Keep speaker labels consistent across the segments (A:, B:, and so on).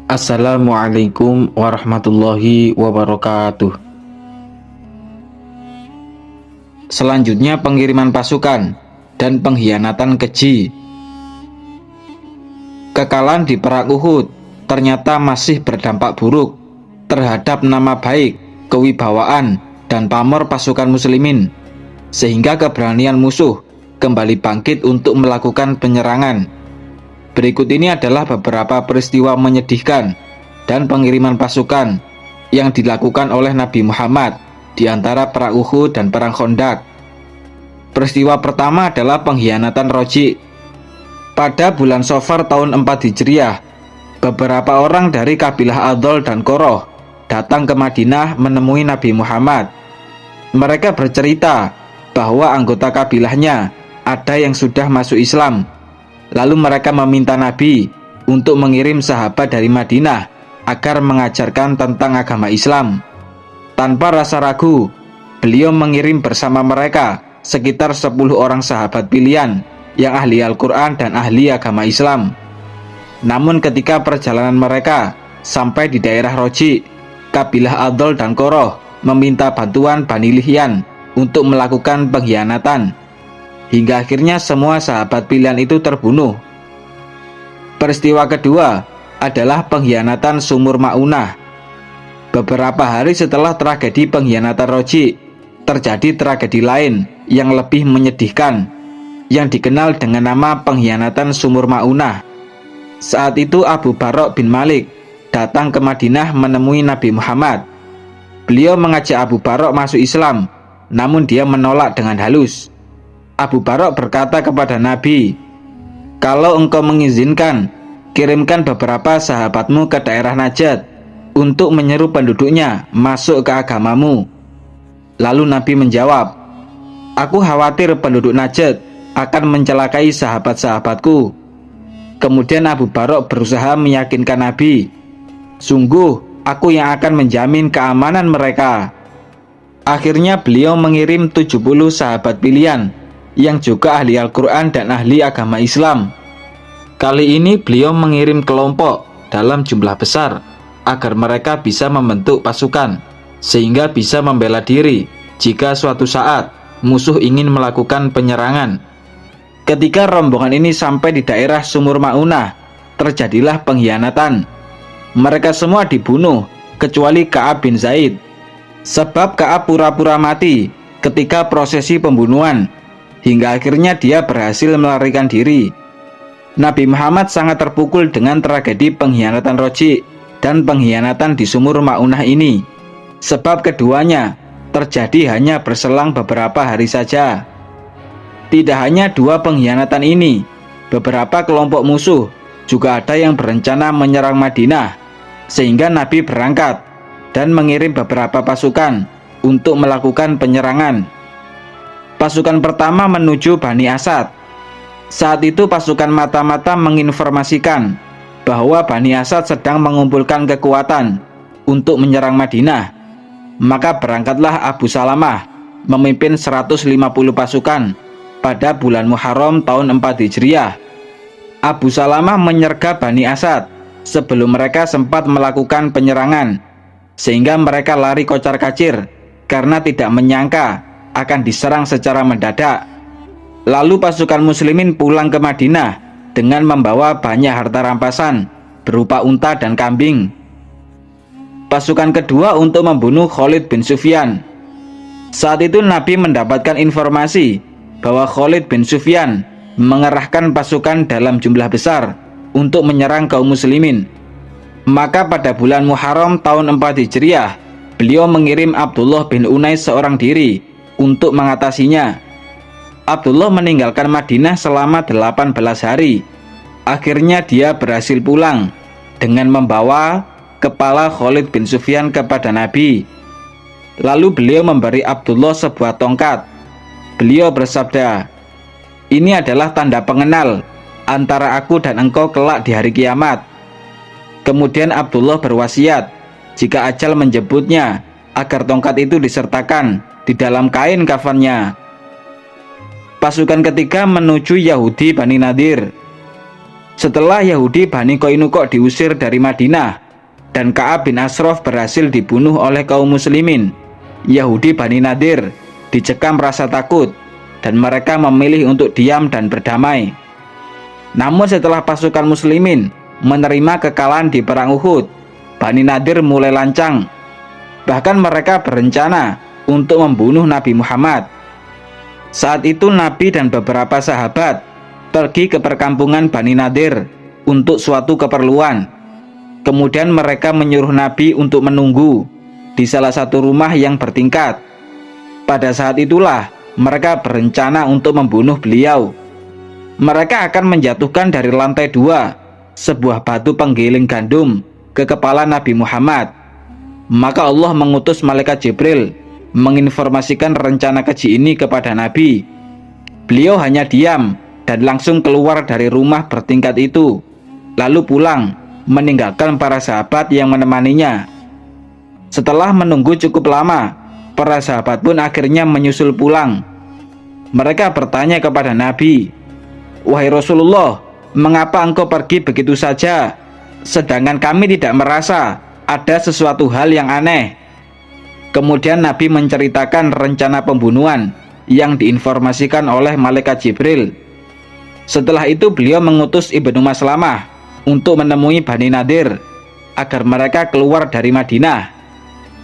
A: Assalamualaikum warahmatullahi wabarakatuh. Selanjutnya pengiriman pasukan dan pengkhianatan keji. Kekalahan di Perang Uhud ternyata masih berdampak buruk terhadap nama baik, kewibawaan, dan pamor pasukan muslimin, sehingga keberanian musuh kembali bangkit untuk melakukan penyerangan. Berikut ini adalah beberapa peristiwa menyedihkan dan pengiriman pasukan yang dilakukan oleh Nabi Muhammad di antara Perang Uhud dan Perang Khandaq. Peristiwa pertama adalah pengkhianatan Roji. Pada bulan Safar tahun 4 Hijriah, beberapa orang dari kabilah Adol dan Qoroh datang ke Madinah menemui Nabi Muhammad. Mereka bercerita bahwa anggota kabilahnya ada yang sudah masuk Islam. Lalu mereka meminta Nabi untuk mengirim sahabat dari Madinah agar mengajarkan tentang agama Islam. Tanpa rasa ragu, beliau mengirim bersama mereka sekitar 10 orang sahabat pilihan yang ahli Al-Quran dan ahli agama Islam. Namun ketika perjalanan mereka sampai di daerah Roji, kabilah Adol dan Qoroh meminta bantuan Bani Lihyan untuk melakukan pengkhianatan, hingga akhirnya semua sahabat pilihan itu terbunuh. Peristiwa kedua adalah pengkhianatan Sumur Ma'unah. Beberapa hari setelah tragedi pengkhianatan Roji, terjadi tragedi lain yang lebih menyedihkan, yang dikenal dengan nama pengkhianatan Sumur Ma'unah. Saat itu Abu Barok bin Malik datang ke Madinah menemui Nabi Muhammad. Beliau mengajak Abu Barok masuk Islam, namun dia menolak dengan halus. Abu Barok berkata kepada Nabi, "Kalau engkau mengizinkan, kirimkan beberapa sahabatmu ke daerah Najd untuk menyeru penduduknya masuk ke agamamu." Lalu Nabi menjawab, "Aku khawatir penduduk Najd akan mencelakai sahabat-sahabatku." Kemudian Abu Barok berusaha meyakinkan Nabi, "Sungguh aku yang akan menjamin keamanan mereka." Akhirnya beliau mengirim 70 sahabat pilihan yang juga ahli Al-Quran dan ahli agama Islam. Kali ini beliau mengirim kelompok dalam jumlah besar agar mereka bisa membentuk pasukan sehingga bisa membela diri jika suatu saat musuh ingin melakukan penyerangan. Ketika rombongan ini sampai di daerah Sumur Ma'unah, terjadilah pengkhianatan. Mereka semua dibunuh kecuali Ka'ab bin Zaid, sebab Ka'ab pura-pura mati ketika prosesi pembunuhan, hingga akhirnya dia berhasil melarikan diri. Nabi Muhammad sangat terpukul dengan tragedi pengkhianatan Roji dan pengkhianatan di Sumur Ma'unah ini, sebab keduanya terjadi hanya berselang beberapa hari saja. Tidak hanya dua pengkhianatan ini, beberapa kelompok musuh juga ada yang berencana menyerang Madinah, sehingga Nabi berangkat dan mengirim beberapa pasukan untuk melakukan penyerangan. Pasukan pertama menuju Bani Asad. Saat itu pasukan mata-mata menginformasikan bahwa Bani Asad sedang mengumpulkan kekuatan untuk menyerang Madinah. Maka berangkatlah Abu Salamah memimpin 150 pasukan pada bulan Muharram tahun 4 Hijriah. Abu Salamah menyergap Bani Asad sebelum mereka sempat melakukan penyerangan, sehingga mereka lari kocar-kacir karena tidak menyangka akan diserang secara mendadak. Lalu pasukan muslimin pulang ke Madinah dengan membawa banyak harta rampasan berupa unta dan kambing. Pasukan kedua untuk membunuh Khalid bin Sufyan. Saat itu Nabi mendapatkan informasi bahwa Khalid bin Sufyan mengerahkan pasukan dalam jumlah besar untuk menyerang kaum muslimin. Maka pada bulan Muharram tahun 4 Hijriah, beliau mengirim Abdullah bin Unais seorang diri untuk mengatasinya. Abdullah meninggalkan Madinah selama 18 hari. Akhirnya dia berhasil pulang dengan membawa kepala Khalid bin Sufyan kepada Nabi. Lalu beliau memberi Abdullah sebuah tongkat. Beliau bersabda, "Ini adalah tanda pengenal antara aku dan engkau kelak di hari kiamat." Kemudian Abdullah berwasiat jika ajal menjemputnya agar tongkat itu disertakan di dalam kain kafannya. Pasukan ketiga menuju Yahudi Bani Nadir. Setelah Yahudi Bani Qainuqa diusir dari Madinah dan Ka'ab bin Ashraf berhasil dibunuh oleh kaum muslimin, Yahudi Bani Nadir dicekam rasa takut dan mereka memilih untuk diam dan berdamai. Namun setelah pasukan muslimin menerima kekalahan di perang Uhud, Bani Nadir mulai lancang. Bahkan mereka berencana untuk membunuh Nabi Muhammad. Saat itu Nabi dan beberapa sahabat pergi ke perkampungan Bani Nadir untuk suatu keperluan. Kemudian mereka menyuruh Nabi untuk menunggu di salah satu rumah yang bertingkat. Pada saat itulah mereka berencana untuk membunuh beliau. Mereka akan menjatuhkan dari lantai 2 sebuah batu penggiling gandum ke kepala Nabi Muhammad. Maka Allah mengutus malaikat Jibril menginformasikan rencana keji ini kepada Nabi. Beliau hanya diam dan langsung keluar dari rumah bertingkat itu, lalu pulang meninggalkan para sahabat yang menemaninya. Setelah menunggu cukup lama, para sahabat pun akhirnya menyusul pulang. Mereka bertanya kepada Nabi, "Wahai Rasulullah, mengapa engkau pergi begitu saja, sedangkan kami tidak merasa ada sesuatu hal yang aneh?" Kemudian Nabi menceritakan rencana pembunuhan yang diinformasikan oleh malaikat Jibril. Setelah itu beliau mengutus Ibnu Maslamah untuk menemui Bani Nadir agar mereka keluar dari Madinah.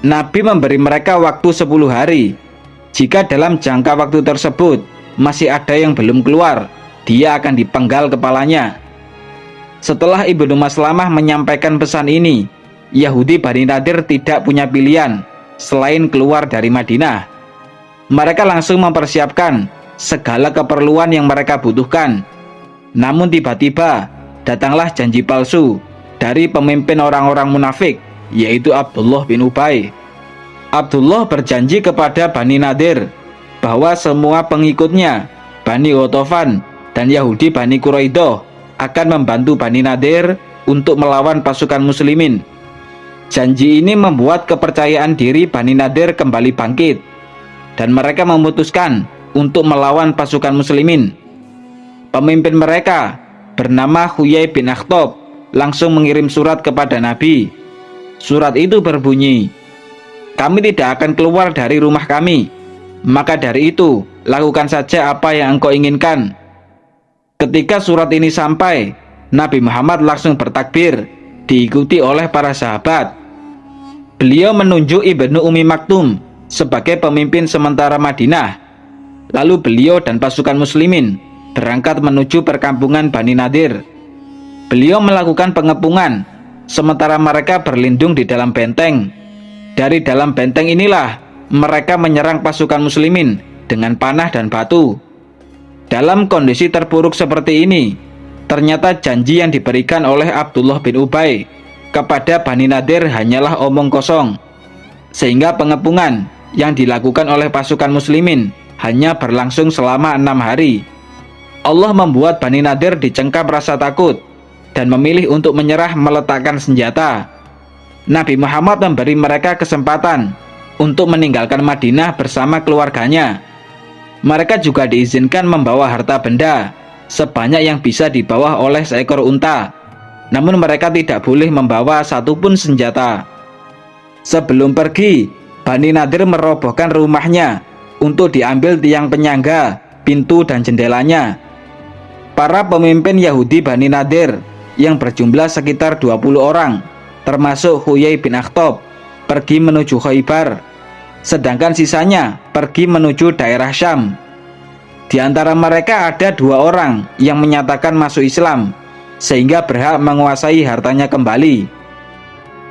A: Nabi memberi mereka waktu 10 hari. Jika dalam jangka waktu tersebut masih ada yang belum keluar, dia akan dipenggal kepalanya. Setelah Ibnu Maslamah menyampaikan pesan ini, Yahudi Bani Nadir tidak punya pilihan selain keluar dari Madinah. Mereka langsung mempersiapkan segala keperluan yang mereka butuhkan. Namun tiba-tiba datanglah janji palsu dari pemimpin orang-orang munafik, yaitu Abdullah bin Ubay. Abdullah berjanji kepada Bani Nadir bahwa semua pengikutnya, Bani Ghatafan dan Yahudi Bani Quraidah, akan membantu Bani Nadir untuk melawan pasukan muslimin. Janji ini membuat kepercayaan diri Bani Nadir kembali bangkit, dan mereka memutuskan untuk melawan pasukan muslimin. Pemimpin mereka bernama Huyai bin Akhtab langsung mengirim surat kepada Nabi. Surat itu berbunyi, "Kami tidak akan keluar dari rumah kami, maka dari itu lakukan saja apa yang engkau inginkan." Ketika surat ini sampai, Nabi Muhammad langsung bertakbir, diikuti oleh para sahabat. Beliau menunjuk Ibnu Ummi Maktum sebagai pemimpin sementara Madinah. Lalu beliau dan pasukan muslimin berangkat menuju perkampungan Bani Nadir. Beliau melakukan pengepungan, sementara mereka berlindung di dalam benteng. Dari dalam benteng inilah mereka menyerang pasukan muslimin dengan panah dan batu. Dalam kondisi terpuruk seperti ini, ternyata janji yang diberikan oleh Abdullah bin Ubay kepada Bani Nadir hanyalah omong kosong, sehingga pengepungan yang dilakukan oleh pasukan muslimin hanya berlangsung selama 6 hari. Allah membuat Bani Nadir dicengkam rasa takut dan memilih untuk menyerah meletakkan senjata. Nabi Muhammad memberi mereka kesempatan untuk meninggalkan Madinah bersama keluarganya. Mereka juga diizinkan membawa harta benda sebanyak yang bisa dibawa oleh seekor unta. Namun mereka tidak boleh membawa satupun senjata. Sebelum pergi, Bani Nadir merobohkan rumahnya untuk diambil tiang penyangga, pintu dan jendelanya. Para pemimpin Yahudi Bani Nadir yang berjumlah sekitar 20 orang, termasuk Huyai bin Akhtab, pergi menuju Khaybar, sedangkan sisanya pergi menuju daerah Syam. Di antara mereka ada 2 orang yang menyatakan masuk Islam, sehingga berhak menguasai hartanya kembali.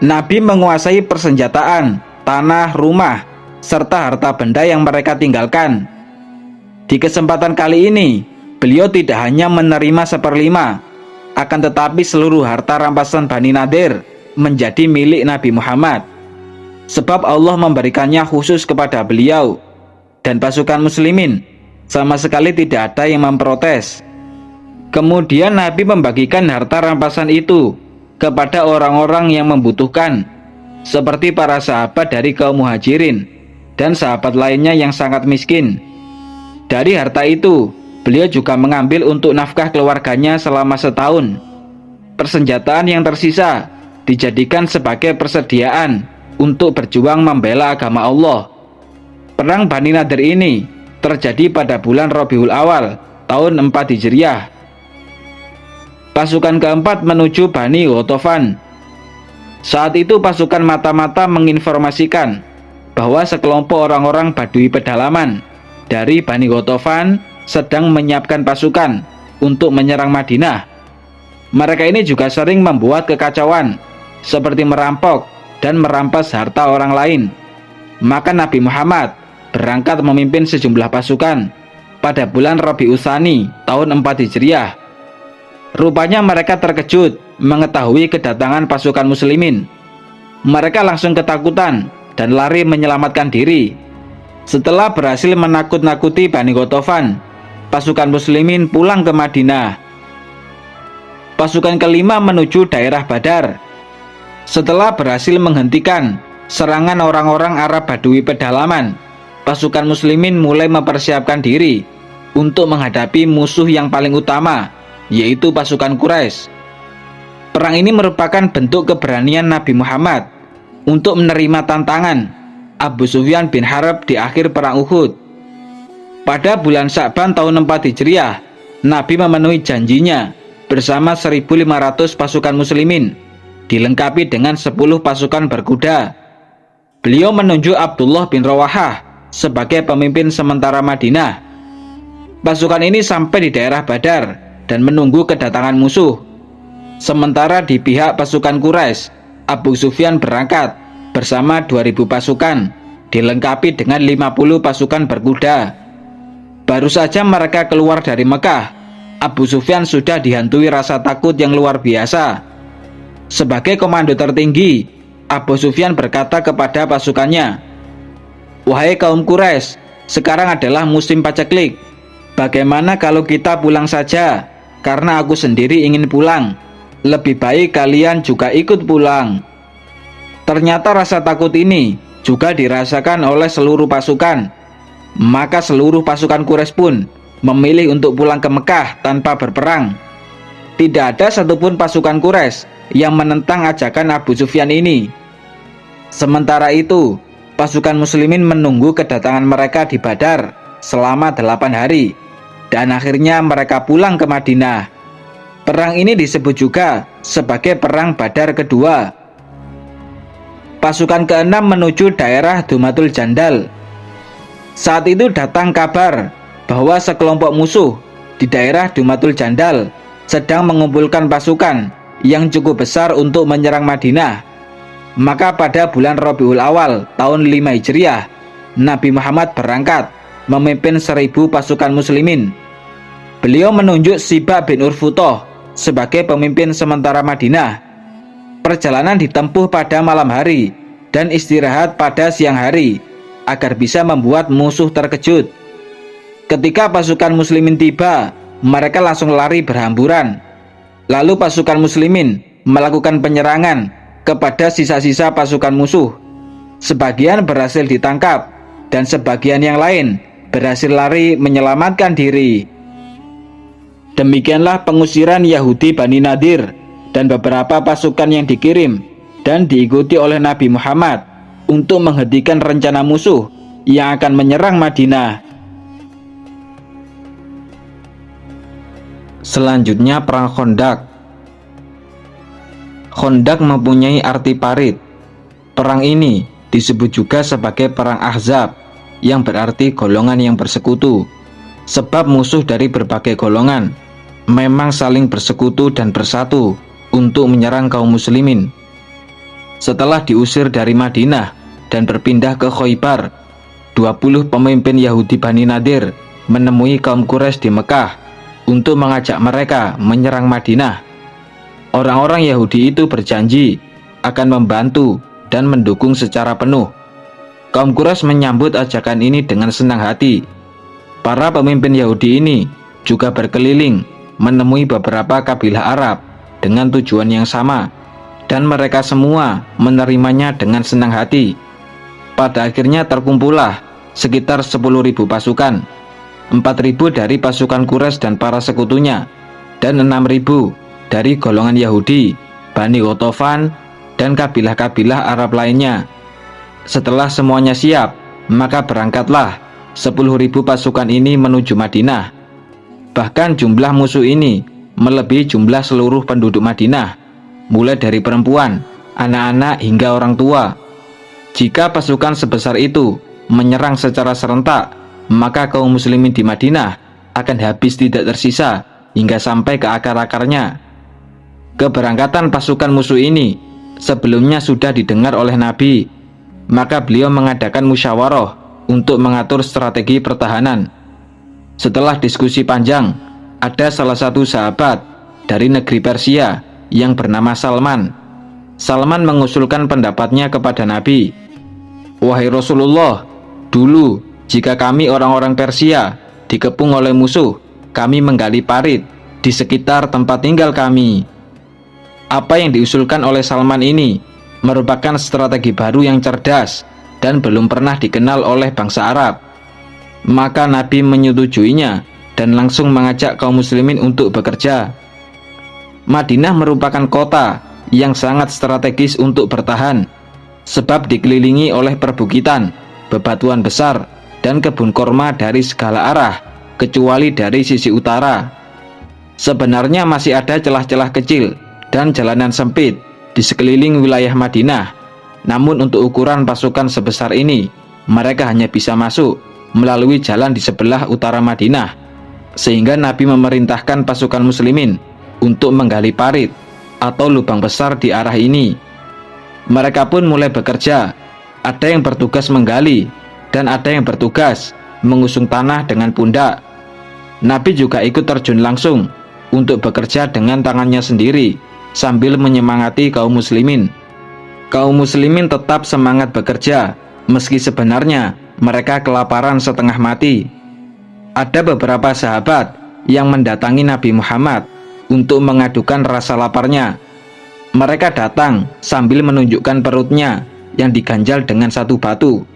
A: Nabi menguasai persenjataan, tanah, rumah, serta harta benda yang mereka tinggalkan. Di kesempatan kali ini, beliau tidak hanya menerima 1/5, akan tetapi seluruh harta rampasan Bani Nadir menjadi milik Nabi Muhammad. Sebab Allah memberikannya khusus kepada beliau, dan pasukan muslimin sama sekali tidak ada yang memprotes. Kemudian Nabi membagikan harta rampasan itu kepada orang-orang yang membutuhkan, seperti para sahabat dari kaum muhajirin dan sahabat lainnya yang sangat miskin. Dari harta itu, beliau juga mengambil untuk nafkah keluarganya selama setahun, Persenjataan yang tersisa dijadikan sebagai persediaan untuk berjuang membela agama Allah. Perang Bani Nadir ini terjadi pada bulan Rabiul Awal tahun 4 Hijriah. Pasukan keempat menuju Bani Ghatafan. Saat itu pasukan mata-mata menginformasikan bahwa sekelompok orang-orang Badui pedalaman dari Bani Ghatafan sedang menyiapkan pasukan untuk menyerang Madinah. Mereka ini juga sering membuat kekacauan seperti merampok dan merampas harta orang lain. Maka Nabi Muhammad berangkat memimpin sejumlah pasukan pada bulan Rabiul Tsani tahun 4 Hijriah. Rupanya mereka terkejut mengetahui kedatangan pasukan muslimin. Mereka langsung ketakutan dan lari menyelamatkan diri. Setelah berhasil menakut-nakuti Bani Ghatafan, pasukan muslimin pulang ke Madinah. Pasukan kelima menuju daerah Badar. Setelah berhasil menghentikan serangan orang-orang Arab Badui pedalaman, pasukan muslimin mulai mempersiapkan diri untuk menghadapi musuh yang paling utama, yaitu pasukan Quraisy. Perang ini merupakan bentuk keberanian Nabi Muhammad untuk menerima tantangan Abu Sufyan bin Harb di akhir perang Uhud. Pada bulan Sya'ban tahun 4 Hijriah, Nabi memenuhi janjinya bersama 1.500 pasukan muslimin, dilengkapi dengan 10 pasukan berkuda. Beliau menunjuk Abdullah bin Rawahah sebagai pemimpin sementara Madinah. Pasukan ini sampai di daerah Badar dan menunggu kedatangan musuh. Sementara di pihak pasukan Quraisy, Abu Sufyan berangkat bersama 2.000 pasukan, dilengkapi dengan 50 pasukan berkuda. Baru saja mereka keluar dari Mekah, Abu Sufyan sudah dihantui rasa takut yang luar biasa. Sebagai komando tertinggi, Abu Sufyan berkata kepada pasukannya, "Wahai kaum Quraisy, sekarang adalah musim paceklik. Bagaimana kalau kita pulang saja? Karena aku sendiri ingin pulang. Lebih baik kalian juga ikut pulang." Ternyata rasa takut ini juga dirasakan oleh seluruh pasukan. Maka seluruh pasukan Quraisy pun memilih untuk pulang ke Mekah tanpa berperang. Tidak ada satupun pasukan Quraisy yang menentang ajakan Abu Sufyan ini. Sementara itu, pasukan muslimin menunggu kedatangan mereka di Badar selama 8 hari, dan akhirnya mereka pulang ke Madinah. Perang ini disebut juga sebagai Perang Badar kedua. Pasukan keenam menuju daerah Dumatul Jandal. Saat itu datang kabar bahwa sekelompok musuh di daerah Dumatul Jandal sedang mengumpulkan pasukan yang cukup besar untuk menyerang Madinah. Maka pada bulan Rabiul Awal tahun 5 Hijriah, Nabi Muhammad berangkat memimpin 1.000 pasukan muslimin. Beliau menunjuk Sibah bin Urfutoh sebagai pemimpin sementara Madinah. Perjalanan ditempuh pada malam hari dan istirahat pada siang hari agar bisa membuat musuh terkejut. Ketika pasukan muslimin tiba, mereka langsung lari berhamburan. Lalu pasukan muslimin melakukan penyerangan kepada sisa-sisa pasukan musuh. Sebagian berhasil ditangkap dan sebagian yang lain berhasil lari menyelamatkan diri. Demikianlah pengusiran Yahudi Bani Nadir dan beberapa pasukan yang dikirim dan diikuti oleh Nabi Muhammad untuk menghentikan rencana musuh yang akan menyerang Madinah. Selanjutnya Perang Khandaq. Khandaq mempunyai arti parit. Perang ini disebut juga sebagai Perang Ahzab, yang berarti golongan yang bersekutu. Sebab musuh dari berbagai golongan memang saling bersekutu dan bersatu untuk menyerang kaum muslimin. Setelah diusir dari Madinah dan berpindah ke Khaybar, 20 pemimpin Yahudi Bani Nadir menemui kaum Quraisy di Mekah untuk mengajak mereka menyerang Madinah. Orang-orang Yahudi itu berjanji akan membantu dan mendukung secara penuh. Kaum Quraisy menyambut ajakan ini dengan senang hati. Para pemimpin Yahudi ini juga berkeliling menemui beberapa kabilah Arab dengan tujuan yang sama, dan mereka semua menerimanya dengan senang hati. Pada akhirnya terkumpullah sekitar 10.000 pasukan, 4.000 dari pasukan Quraisy dan para sekutunya, dan 6.000 dari golongan Yahudi, Bani Ghatafan, dan kabilah-kabilah Arab lainnya. Setelah semuanya siap, maka berangkatlah 10.000 pasukan ini menuju Madinah. Bahkan jumlah musuh ini melebihi jumlah seluruh penduduk Madinah, mulai dari perempuan, anak-anak hingga orang tua. Jika pasukan sebesar itu menyerang secara serentak, maka kaum muslimin di Madinah akan habis tidak tersisa hingga sampai ke akar-akarnya. Keberangkatan pasukan musuh ini sebelumnya sudah didengar oleh Nabi, maka beliau mengadakan musyawarah untuk mengatur strategi pertahanan. Setelah diskusi panjang, ada salah satu sahabat dari negeri Persia yang bernama Salman. Salman mengusulkan pendapatnya kepada Nabi. "Wahai Rasulullah, dulu jika kami orang-orang Persia dikepung oleh musuh, kami menggali parit di sekitar tempat tinggal kami." Apa yang diusulkan oleh Salman ini merupakan strategi baru yang cerdas dan belum pernah dikenal oleh bangsa Arab. Maka Nabi menyetujuinya dan langsung mengajak kaum muslimin untuk bekerja. Madinah merupakan kota yang sangat strategis untuk bertahan, sebab dikelilingi oleh perbukitan, bebatuan besar, dan kebun korma dari segala arah, kecuali dari sisi utara. Sebenarnya masih ada celah-celah kecil dan jalanan sempit di sekeliling wilayah Madinah. Namun untuk ukuran pasukan sebesar ini, mereka hanya bisa masuk melalui jalan di sebelah utara Madinah. Sehingga Nabi memerintahkan pasukan muslimin untuk menggali parit atau lubang besar di arah ini. Mereka pun mulai bekerja. Ada yang bertugas menggali dan ada yang bertugas mengusung tanah dengan pundak. Nabi juga ikut terjun langsung untuk bekerja dengan tangannya sendiri sambil menyemangati kaum muslimin. Kaum muslimin tetap semangat bekerja meski sebenarnya mereka kelaparan setengah mati. Ada beberapa sahabat yang mendatangi Nabi Muhammad untuk mengadukan rasa laparnya. Mereka datang sambil menunjukkan perutnya yang diganjal dengan satu batu.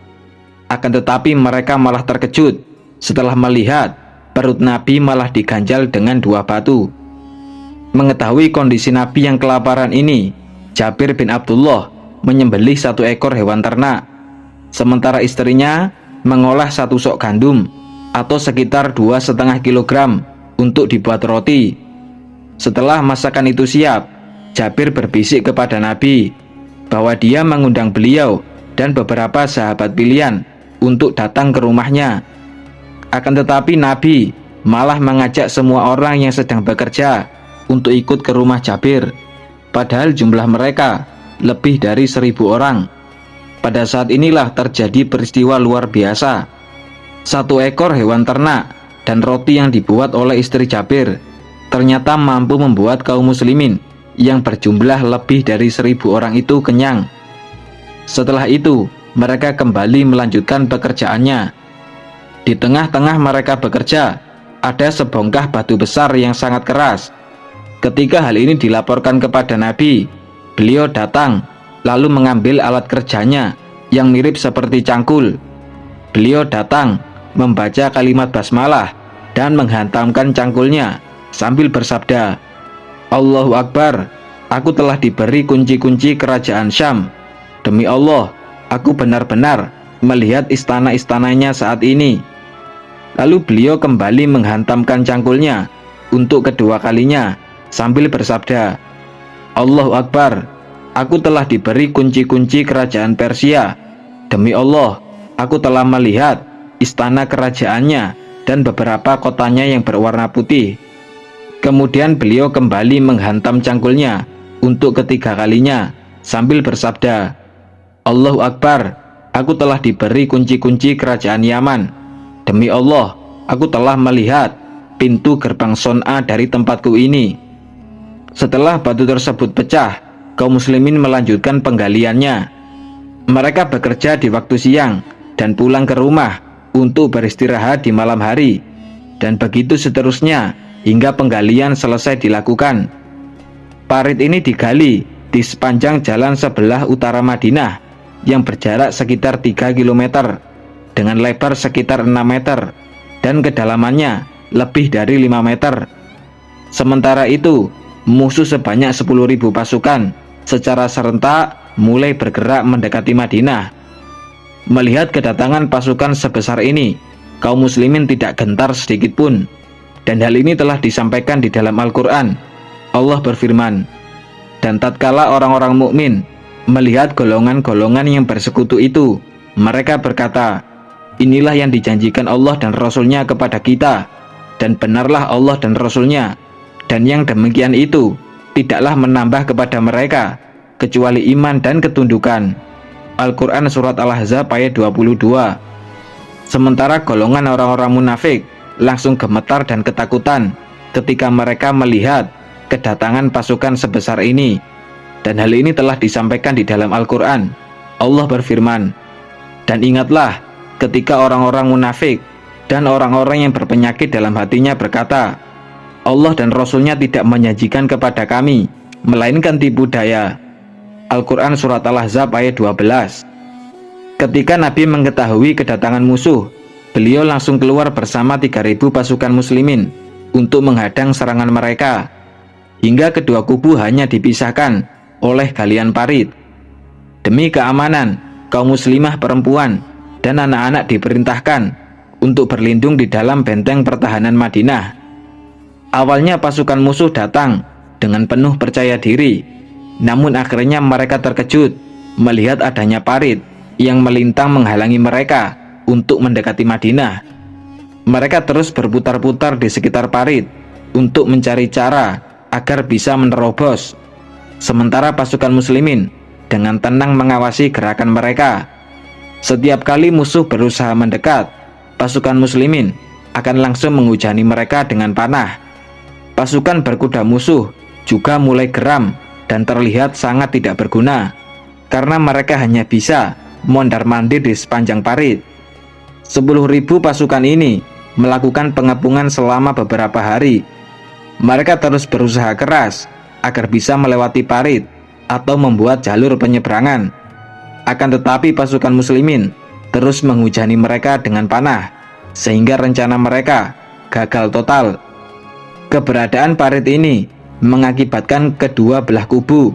A: Akan tetapi mereka malah terkejut setelah melihat perut Nabi malah diganjal dengan 2 batu. Mengetahui kondisi Nabi yang kelaparan ini, Jabir bin Abdullah menyembelih 1 ekor hewan ternak, sementara istrinya mengolah 1 sok gandum atau sekitar 2,5 kilogram untuk dibuat roti. Setelah masakan itu siap, Jabir berbisik kepada Nabi bahwa dia mengundang beliau dan beberapa sahabat pilihan untuk datang ke rumahnya. Akan tetapi Nabi malah mengajak semua orang yang sedang bekerja untuk ikut ke rumah Jabir, padahal jumlah mereka lebih dari 1.000 orang. Pada saat inilah terjadi peristiwa luar biasa. 1 ekor hewan ternak dan roti yang dibuat oleh istri Jabir ternyata mampu membuat kaum muslimin yang berjumlah lebih dari 1.000 orang itu kenyang. Setelah itu, mereka kembali melanjutkan pekerjaannya. Di tengah-tengah mereka bekerja, ada sebongkah batu besar yang sangat keras. Ketika hal ini dilaporkan kepada Nabi, beliau datang lalu mengambil alat kerjanya yang mirip seperti cangkul. Beliau datang membaca kalimat basmalah dan menghantamkan cangkulnya sambil bersabda, "Allahu Akbar, aku telah diberi kunci-kunci kerajaan Syam. Demi Allah, aku benar-benar melihat istana-istananya saat ini." Lalu beliau kembali menghantamkan cangkulnya untuk kedua kalinya sambil bersabda, "Allahu Akbar, aku telah diberi kunci-kunci kerajaan Persia. Demi Allah, aku telah melihat istana kerajaannya dan beberapa kotanya yang berwarna putih." Kemudian beliau kembali menghantam cangkulnya untuk ketiga kalinya sambil bersabda, "Allahu Akbar, aku telah diberi kunci-kunci kerajaan Yaman. Demi Allah, aku telah melihat pintu gerbang Son'a dari tempatku ini." Setelah batu tersebut pecah, kaum muslimin melanjutkan penggaliannya. Mereka bekerja di waktu siang dan pulang ke rumah untuk beristirahat di malam hari, dan begitu seterusnya hingga penggalian selesai dilakukan. Parit ini digali di sepanjang jalan sebelah utara Madinah yang berjarak sekitar 3 km dengan lebar sekitar 6 meter dan kedalamannya lebih dari 5 meter. Sementara itu, musuh sebanyak 10.000 pasukan secara serentak mulai bergerak mendekati Madinah. Melihat kedatangan pasukan sebesar ini, kaum muslimin tidak gentar sedikit pun. Dan hal ini telah disampaikan di dalam Al-Quran. Allah berfirman, "Dan tatkala orang-orang mukmin melihat golongan-golongan yang bersekutu itu, mereka berkata, inilah yang dijanjikan Allah dan Rasul-Nya kepada kita, dan benarlah Allah dan Rasul-Nya, dan yang demikian itu tidaklah menambah kepada mereka kecuali iman dan ketundukan." Al-Quran Surat Al-Ahzab ayat 22. Sementara golongan orang-orang munafik langsung gemetar dan ketakutan ketika mereka melihat kedatangan pasukan sebesar ini. Dan hal ini telah disampaikan di dalam Al-Quran. Allah berfirman, "Dan ingatlah ketika orang-orang munafik dan orang-orang yang berpenyakit dalam hatinya berkata, Allah dan Rasul-Nya tidak menyajikan kepada kami melainkan tipu daya." Al-Quran Surat Al-Ahzab ayat 12. Ketika Nabi mengetahui kedatangan musuh, beliau langsung keluar bersama 3.000 pasukan muslimin untuk menghadang serangan mereka, hingga kedua kubu hanya dipisahkan oleh galian parit. Demi keamanan, kaum muslimah perempuan dan anak-anak diperintahkan untuk berlindung di dalam benteng pertahanan Madinah. Awalnya pasukan musuh datang dengan penuh percaya diri, namun akhirnya mereka terkejut melihat adanya parit yang melintang menghalangi mereka untuk mendekati Madinah. Mereka terus berputar-putar di sekitar parit untuk mencari cara agar bisa menerobos. Sementara pasukan muslimin dengan tenang mengawasi gerakan mereka. Setiap kali musuh berusaha mendekat, pasukan muslimin akan langsung menghujani mereka dengan panah. Pasukan berkuda musuh juga mulai geram dan terlihat sangat tidak berguna, karena mereka hanya bisa mondar-mandir di sepanjang parit. 10.000 pasukan ini melakukan pengepungan selama beberapa hari. Mereka terus berusaha keras agar bisa melewati parit atau membuat jalur penyeberangan. Akan tetapi pasukan muslimin terus menghujani mereka dengan panah, sehingga rencana mereka gagal total. Keberadaan parit ini mengakibatkan kedua belah kubu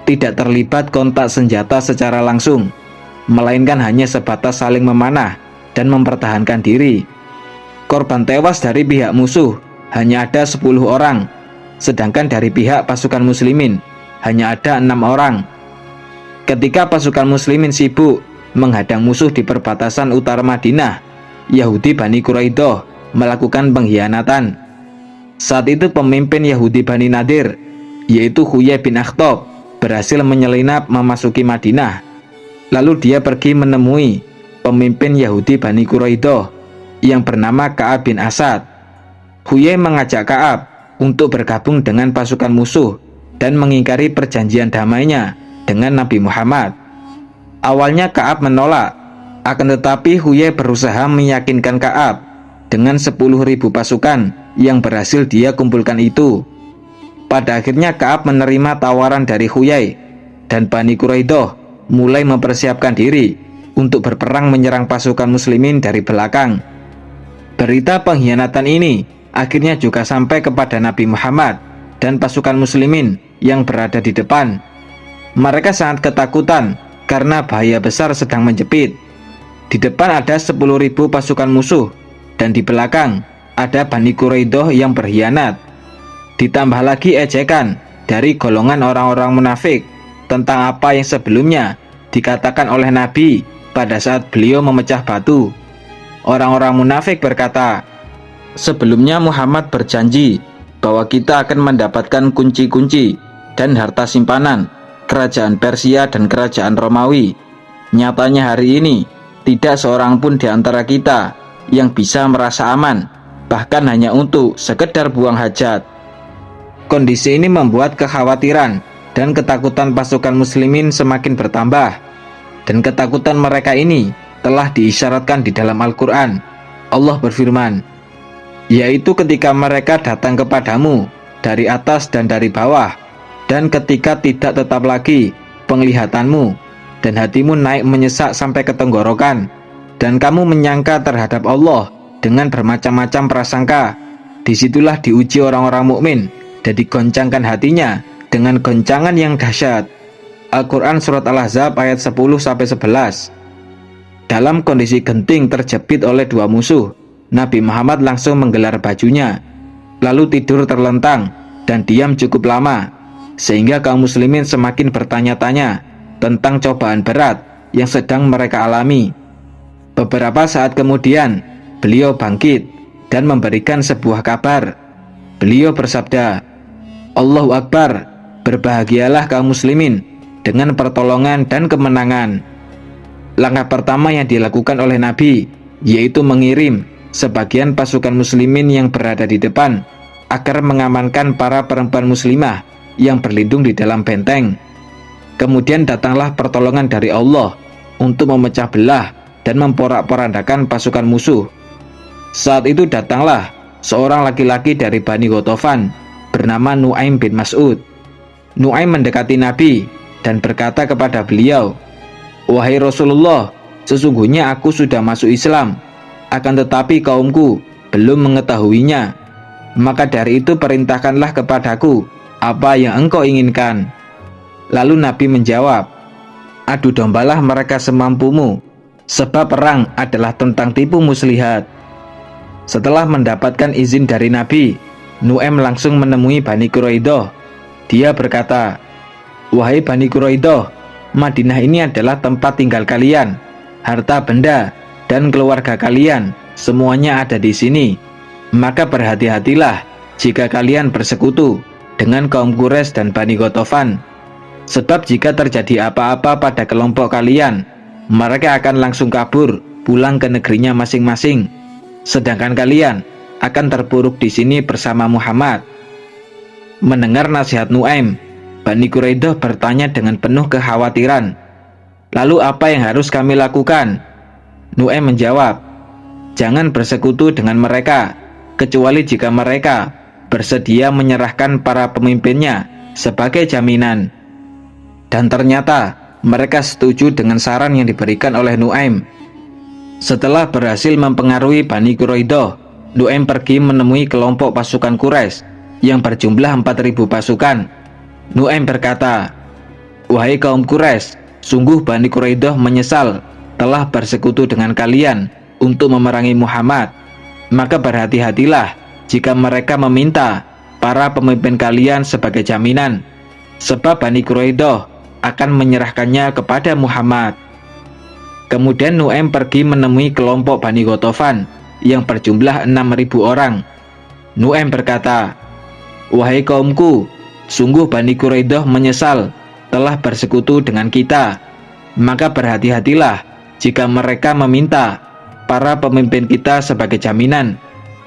A: tidak terlibat kontak senjata secara langsung, melainkan hanya sebatas saling memanah dan mempertahankan diri. Korban tewas dari pihak musuh hanya ada 10 orang, sedangkan dari pihak pasukan muslimin hanya ada 6 orang. Ketika pasukan muslimin sibuk menghadang musuh di perbatasan utara Madinah, Yahudi Bani Quraidah melakukan pengkhianatan. Saat itu pemimpin Yahudi Bani Nadir, yaitu Huyai bin Akhtab, berhasil menyelinap memasuki Madinah. Lalu dia pergi menemui pemimpin Yahudi Bani Quraidah yang bernama Ka'ab bin Asad. Huyai mengajak Ka'ab untuk bergabung dengan pasukan musuh dan mengingkari perjanjian damainya dengan Nabi Muhammad. Awalnya Ka'ab menolak, akan tetapi Huyai berusaha meyakinkan Ka'ab dengan 10.000 pasukan yang berhasil dia kumpulkan itu. Pada akhirnya Ka'ab menerima tawaran dari Huyai, dan Bani Quraidah mulai mempersiapkan diri untuk berperang menyerang pasukan muslimin dari belakang. Berita pengkhianatan ini akhirnya juga sampai kepada Nabi Muhammad dan pasukan muslimin yang berada di depan. Mereka sangat ketakutan karena bahaya besar sedang menjepit. Di depan ada 10.000 pasukan musuh, dan di belakang ada Bani Quraidah yang berkhianat. Ditambah lagi ejekan dari golongan orang-orang munafik tentang apa yang sebelumnya dikatakan oleh Nabi pada saat beliau memecah batu. Orang-orang munafik berkata, sebelumnya Muhammad berjanji bahwa kita akan mendapatkan kunci-kunci dan harta simpanan kerajaan Persia dan kerajaan Romawi. Nyatanya hari ini tidak seorang pun di antara kita yang bisa merasa aman, bahkan hanya untuk sekedar buang hajat. Kondisi ini membuat kekhawatiran dan ketakutan pasukan muslimin semakin bertambah, dan ketakutan mereka ini telah diisyaratkan di dalam Al-Quran. Allah berfirman, yaitu ketika mereka datang kepadamu dari atas dan dari bawah, dan ketika tidak tetap lagi penglihatanmu, dan hatimu naik menyesak sampai ke tenggorokan, dan kamu menyangka terhadap Allah dengan bermacam-macam prasangka. Disitulah diuji orang-orang mukmin dan digoncangkan hatinya dengan goncangan yang dahsyat. Al-Quran Surat Al-Ahzab ayat 10-11. Dalam kondisi genting terjepit oleh dua musuh, Nabi Muhammad langsung menggelar bajunya, lalu tidur terlentang dan diam cukup lama, sehingga kaum muslimin semakin bertanya-tanya tentang cobaan berat yang sedang mereka alami. Beberapa saat kemudian, beliau bangkit dan memberikan sebuah kabar. Beliau bersabda, "Allahu Akbar, berbahagialah kaum muslimin dengan pertolongan dan kemenangan." Langkah pertama yang dilakukan oleh Nabi yaitu mengirim sebagian pasukan muslimin yang berada di depan agar mengamankan para perempuan muslimah yang berlindung di dalam benteng. Kemudian datanglah pertolongan dari Allah untuk memecah belah dan memporak-porandakan pasukan musuh. Saat itu datanglah seorang laki-laki dari Bani Ghatafan bernama Nu'aim bin Mas'ud. Nu'aim mendekati Nabi dan berkata kepada beliau, "Wahai Rasulullah, sesungguhnya aku sudah masuk Islam, akan tetapi kaumku belum mengetahuinya. Maka dari itu perintahkanlah kepadaku apa yang engkau inginkan." Lalu Nabi menjawab, "Adu dombalah mereka semampumu, sebab perang adalah tentang tipu muslihat." Setelah mendapatkan izin dari Nabi, Nu'aim langsung menemui Bani Quraidah. Dia berkata, "Wahai Bani Quraidah, Madinah ini adalah tempat tinggal kalian, harta benda dan keluarga kalian semuanya ada di sini. Maka berhati-hatilah jika kalian bersekutu dengan kaum Quraisy dan Bani Ghatafan. Sebab jika terjadi apa-apa pada kelompok kalian, mereka akan langsung kabur pulang ke negerinya masing-masing. Sedangkan kalian akan terpuruk di sini bersama Muhammad." Mendengar nasihat Nu'aim, Bani Quraidah bertanya dengan penuh kekhawatiran, "Lalu apa yang harus kami lakukan?" Nu'aim menjawab, "Jangan bersekutu dengan mereka, kecuali jika mereka bersedia menyerahkan para pemimpinnya sebagai jaminan." Dan ternyata mereka setuju dengan saran yang diberikan oleh Nu'aim. Setelah berhasil mempengaruhi Bani Quraidah, Nu'aim pergi menemui kelompok pasukan Quraisy yang berjumlah 4.000 pasukan. Nu'aim berkata, "Wahai kaum Quraisy, sungguh Bani Quraidah menyesal telah bersekutu dengan kalian untuk memerangi Muhammad. Maka berhati-hatilah jika mereka meminta para pemimpin kalian sebagai jaminan, sebab Bani Quraidah akan menyerahkannya kepada Muhammad." Kemudian Nu'aim pergi menemui kelompok Bani Ghatafan yang berjumlah 6.000 orang. Nu'aim berkata, "Wahai kaumku, sungguh Bani Quraidah menyesal telah bersekutu dengan kita. Maka berhati-hatilah jika mereka meminta para pemimpin kita sebagai jaminan,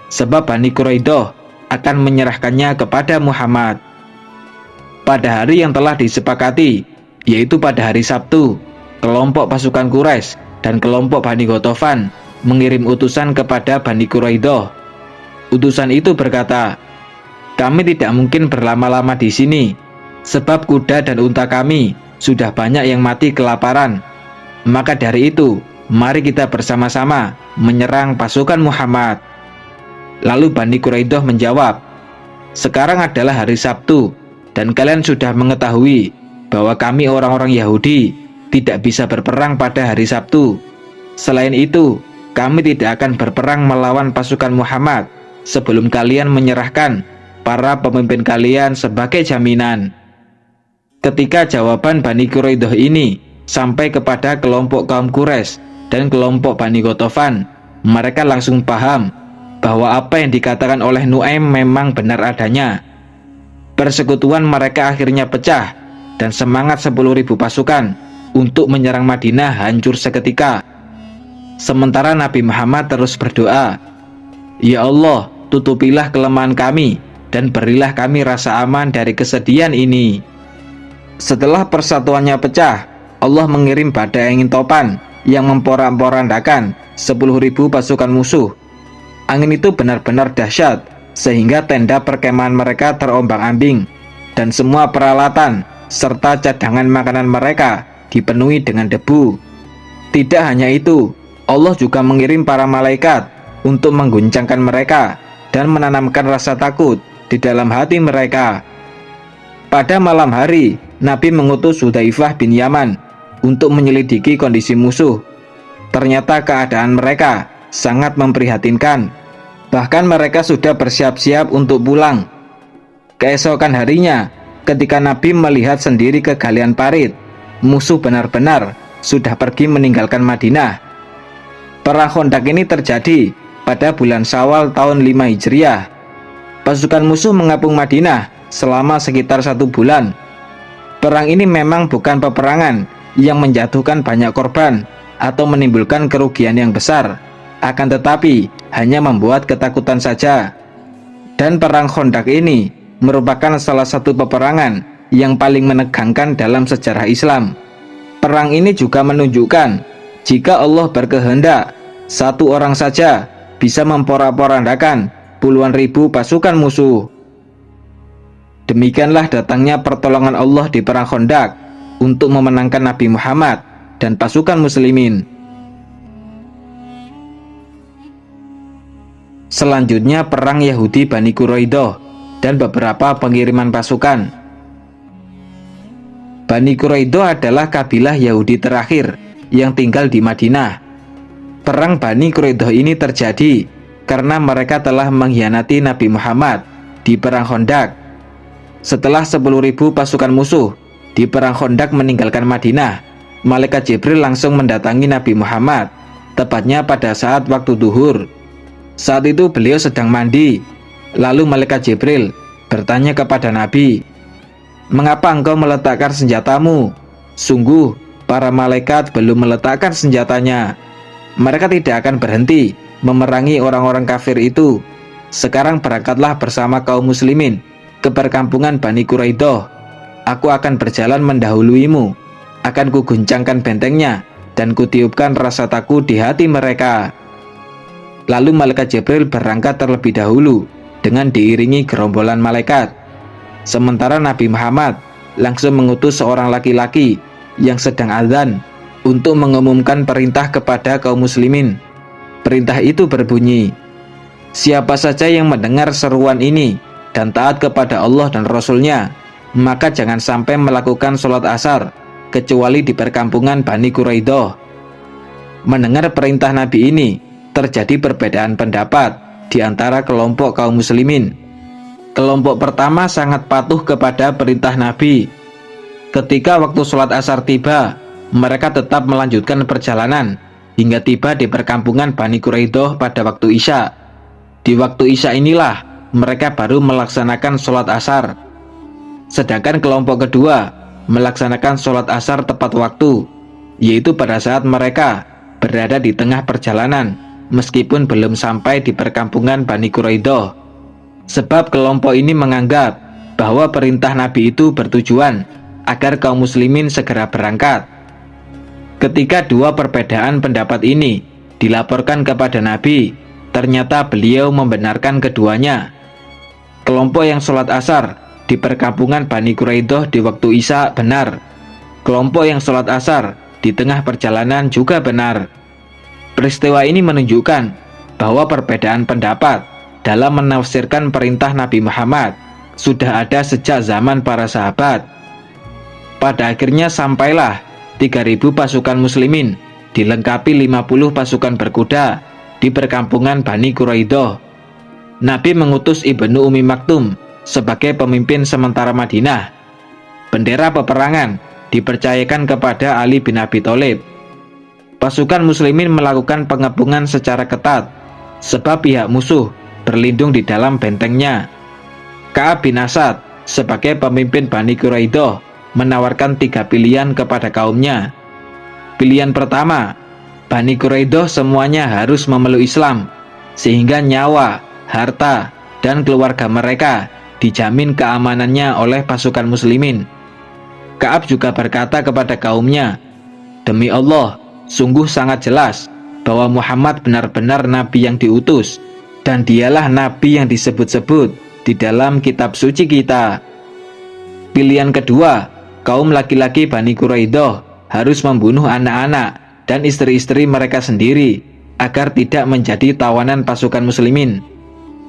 A: sebab Bani Quraidah akan menyerahkannya kepada Muhammad." Pada hari yang telah disepakati, yaitu pada hari Sabtu, kelompok pasukan Quraisy dan kelompok Bani Ghatafan mengirim utusan kepada Bani Quraidah. Utusan itu berkata, "Kami tidak mungkin berlama-lama di sini, sebab kuda dan unta kami sudah banyak yang mati kelaparan. Maka dari itu, mari kita bersama-sama menyerang pasukan Muhammad." Lalu Bani Quraidah menjawab, "Sekarang adalah hari Sabtu, dan kalian sudah mengetahui bahwa kami orang-orang Yahudi tidak bisa berperang pada hari Sabtu. Selain itu, kami tidak akan berperang melawan pasukan Muhammad sebelum kalian menyerahkan para pemimpin kalian sebagai jaminan." Ketika jawaban Bani Quraidah ini sampai kepada kelompok kaum Quraisy dan kelompok Bani Ghatafan, mereka langsung paham bahwa apa yang dikatakan oleh Nu'aim memang benar adanya. Persekutuan mereka akhirnya pecah dan semangat 10.000 pasukan untuk menyerang Madinah hancur seketika. Sementara Nabi Muhammad terus berdoa, "Ya Allah, tutupilah kelemahan kami dan berilah kami rasa aman dari kesedihan ini." Setelah persatuannya pecah, Allah mengirim badai angin topan yang memporak-porandakan 10.000 pasukan musuh. Angin itu benar-benar dahsyat, sehingga tenda perkemahan mereka terombang-ambing, dan semua peralatan serta cadangan makanan mereka dipenuhi dengan debu. Tidak hanya itu, Allah juga mengirim para malaikat untuk mengguncangkan mereka dan menanamkan rasa takut di dalam hati mereka. Pada malam hari, Nabi mengutus Hudzaifah bin Yaman untuk menyelidiki kondisi musuh. Ternyata keadaan mereka sangat memprihatinkan. Bahkan mereka sudah bersiap-siap untuk pulang. Keesokan harinya, ketika Nabi melihat sendiri ke galian parit, musuh benar-benar sudah pergi meninggalkan Madinah. Perang Khandaq ini terjadi pada bulan Syawal tahun 5 Hijriah. Pasukan musuh mengepung Madinah selama sekitar 1 bulan. Perang ini memang bukan peperangan yang menjatuhkan banyak korban atau menimbulkan kerugian yang besar, akan tetapi hanya membuat ketakutan saja. Dan perang Khandaq ini merupakan salah satu peperangan yang paling menegangkan dalam sejarah Islam. Perang ini juga menunjukkan jika Allah berkehendak, satu orang saja bisa memporak-porandakan puluhan ribu pasukan musuh. Demikianlah datangnya pertolongan Allah di perang Khandaq untuk memenangkan Nabi Muhammad dan pasukan muslimin. Selanjutnya perang Yahudi Bani Quraidah dan beberapa pengiriman pasukan. Bani Quraidah adalah kabilah Yahudi terakhir yang tinggal di Madinah. Perang Bani Quraidah ini terjadi karena mereka telah mengkhianati Nabi Muhammad di perang Khandaq. Setelah 10.000 pasukan musuh di perang Khandaq meninggalkan Madinah, malaikat Jibril langsung mendatangi Nabi Muhammad, tepatnya pada saat waktu duhur. Saat itu beliau sedang mandi. Lalu malaikat Jibril bertanya kepada Nabi, "Mengapa engkau meletakkan senjatamu? Sungguh, para malaikat belum meletakkan senjatanya. Mereka tidak akan berhenti memerangi orang-orang kafir itu. Sekarang berangkatlah bersama kaum muslimin ke perkampungan Bani Quraidah. Aku akan berjalan mendahuluimu. Akan kuguncangkan bentengnya dan kutiupkan rasa takut di hati mereka." Lalu malaikat Jibril berangkat terlebih dahulu dengan diiringi gerombolan malaikat. Sementara Nabi Muhammad langsung mengutus seorang laki-laki yang sedang azan untuk mengumumkan perintah kepada kaum muslimin. Perintah itu berbunyi, "Siapa saja yang mendengar seruan ini dan taat kepada Allah dan Rasul-Nya, maka jangan sampai melakukan sholat asar kecuali di perkampungan Bani Quraidah." Mendengar perintah Nabi ini, terjadi perbedaan pendapat di antara kelompok kaum muslimin. Kelompok pertama sangat patuh kepada perintah Nabi. Ketika waktu sholat asar tiba, mereka tetap melanjutkan perjalanan hingga tiba di perkampungan Bani Quraidah pada waktu Isya. Di waktu Isya inilah mereka baru melaksanakan sholat asar. Sedangkan kelompok kedua melaksanakan sholat asar tepat waktu, yaitu pada saat mereka berada di tengah perjalanan, meskipun belum sampai di perkampungan Bani Quraidah. Sebab kelompok ini menganggap bahwa perintah Nabi itu bertujuan agar kaum muslimin segera berangkat. Ketika dua perbedaan pendapat ini dilaporkan kepada Nabi, ternyata beliau membenarkan keduanya. Kelompok yang sholat asar di perkampungan Bani Quraidah di waktu Isya benar. Kelompok yang sholat asar di tengah perjalanan juga benar. Peristiwa ini menunjukkan bahwa perbedaan pendapat dalam menafsirkan perintah Nabi Muhammad sudah ada sejak zaman para sahabat. Pada akhirnya sampailah 3.000 pasukan muslimin dilengkapi 50 pasukan berkuda di perkampungan Bani Quraidah. Nabi mengutus Ibnu Ummi Maktum sebagai pemimpin sementara Madinah. Bendera peperangan dipercayakan kepada Ali bin Abi Thalib. Pasukan muslimin melakukan pengepungan secara ketat, sebab pihak musuh berlindung di dalam bentengnya. Ka'ab bin Asad sebagai pemimpin Bani Quraidah menawarkan 3 pilihan kepada kaumnya. Pilihan pertama, Bani Quraidah semuanya harus memeluk Islam, sehingga nyawa, harta, dan keluarga mereka dijamin keamanannya oleh pasukan muslimin. Ka'ab juga berkata kepada kaumnya, "Demi Allah, sungguh sangat jelas bahwa Muhammad benar-benar Nabi yang diutus, dan dialah Nabi yang disebut-sebut di dalam kitab suci kita." Pilihan kedua, kaum laki-laki Bani Quraidah harus membunuh anak-anak dan istri-istri mereka sendiri agar tidak menjadi tawanan pasukan muslimin.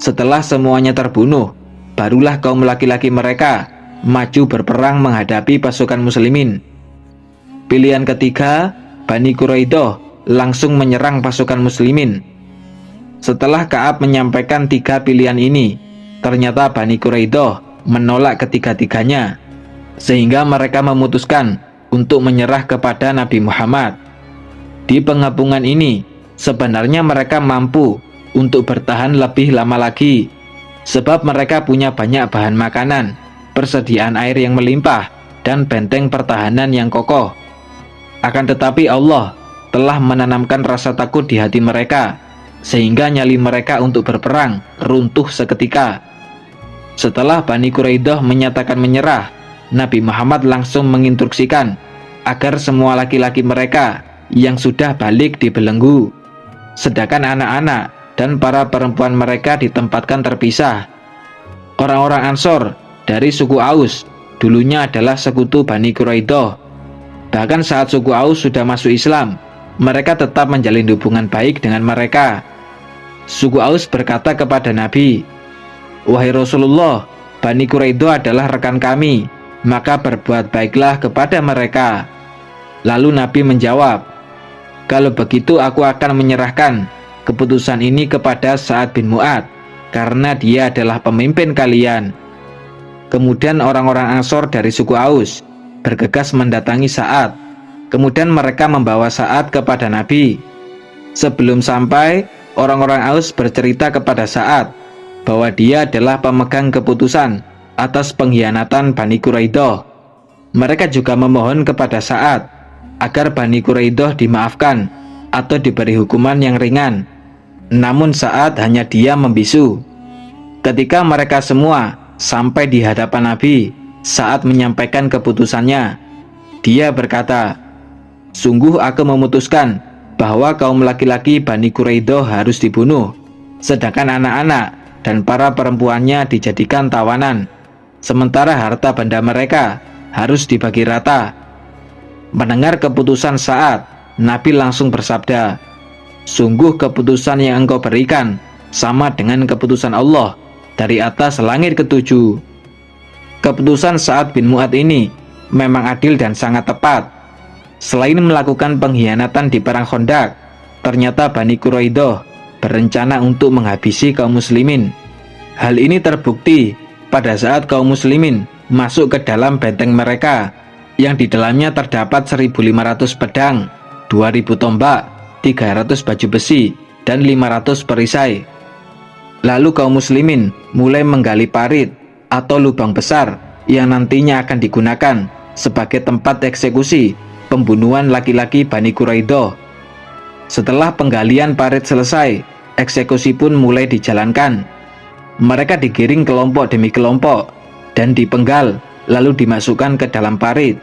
A: Setelah semuanya terbunuh, barulah kaum laki-laki mereka maju berperang menghadapi pasukan muslimin. Pilihan ketiga, Bani Quraidah langsung menyerang pasukan muslimin. Setelah Ka'ab menyampaikan 3 pilihan ini, ternyata Bani Quraidah menolak ketiga-tiganya, sehingga mereka memutuskan untuk menyerah kepada Nabi Muhammad. Di pengepungan ini, sebenarnya mereka mampu untuk bertahan lebih lama lagi, sebab mereka punya banyak bahan makanan, persediaan air yang melimpah, dan benteng pertahanan yang kokoh. Akan tetapi Allah telah menanamkan rasa takut di hati mereka, sehingga nyali mereka untuk berperang runtuh seketika. Setelah Bani Quraidah menyatakan menyerah, Nabi Muhammad langsung menginstruksikan agar semua laki-laki mereka yang sudah balik dibelenggu, sedangkan anak-anak dan para perempuan mereka ditempatkan terpisah. Orang-orang Ansor dari suku Aus dulunya adalah sekutu Bani Quraidah. Bahkan saat suku Aus sudah masuk Islam, mereka tetap menjalin hubungan baik dengan mereka. Suku Aus berkata kepada Nabi, "Wahai Rasulullah, Bani Quraidah adalah rekan kami, maka berbuat baiklah kepada mereka." Lalu Nabi menjawab, "Kalau begitu aku akan menyerahkan keputusan ini kepada Sa'ad bin Mu'ad, karena dia adalah pemimpin kalian." Kemudian orang-orang Ansor dari suku Aus bergegas mendatangi Sa'ad. Kemudian mereka membawa Sa'ad kepada Nabi. Sebelum sampai, orang-orang Aus bercerita kepada Sa'ad bahwa dia adalah pemegang keputusan atas pengkhianatan Bani Quraidah. Mereka juga memohon kepada Sa'ad agar Bani Quraidah dimaafkan atau diberi hukuman yang ringan. Namun Sa'ad hanya diam membisu. Ketika mereka semua sampai di hadapan Nabi, Sa'ad menyampaikan keputusannya. Dia berkata, "Sungguh aku memutuskan bahwa kaum laki-laki Bani Quraidah harus dibunuh, sedangkan anak-anak dan para perempuannya dijadikan tawanan, sementara harta benda mereka harus dibagi rata." Mendengar keputusan Sa'ad, Nabi langsung bersabda, "Sungguh keputusan yang engkau berikan sama dengan keputusan Allah dari atas langit ketujuh." Keputusan Sa'ad bin Mu'ad ini memang adil dan sangat tepat. Selain melakukan pengkhianatan di perang Khandaq, ternyata Bani Quraidah berencana untuk menghabisi kaum muslimin. Hal ini terbukti pada saat kaum muslimin masuk ke dalam benteng mereka, yang di dalamnya terdapat 1.500 pedang, 2.000 tombak, 300 baju besi, dan 500 perisai. Lalu kaum muslimin mulai menggali parit atau lubang besar yang nantinya akan digunakan sebagai tempat eksekusi pembunuhan laki-laki Bani Quraidah. Setelah penggalian parit selesai, eksekusi pun mulai dijalankan. Mereka digiring kelompok demi kelompok dan dipenggal lalu dimasukkan ke dalam parit.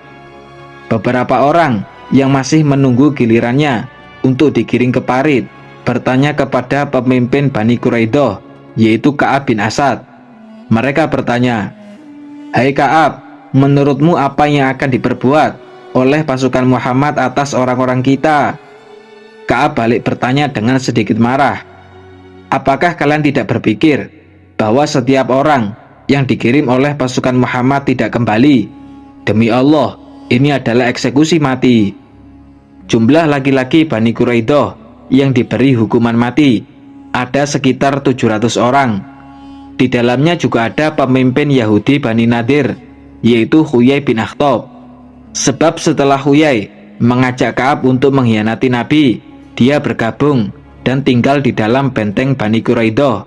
A: Beberapa orang yang masih menunggu gilirannya untuk digiring ke parit bertanya kepada pemimpin Bani Quraidah, yaitu Ka'ab bin Asad. Mereka bertanya, "Hai Ka'ab, menurutmu apa yang akan diperbuat oleh pasukan Muhammad atas orang-orang kita?" Ka'ab balik bertanya dengan sedikit marah, "Apakah kalian tidak berpikir bahwa setiap orang yang dikirim oleh pasukan Muhammad tidak kembali? Demi Allah, ini adalah eksekusi mati." Jumlah laki-laki Bani Quraidah yang diberi hukuman mati ada sekitar 700 orang. Di dalamnya juga ada pemimpin Yahudi Bani Nadir, yaitu Huyai bin Akhtab. Sebab setelah Huyai mengajak Ka'ab untuk mengkhianati Nabi, dia bergabung dan tinggal di dalam benteng Bani Quraidah.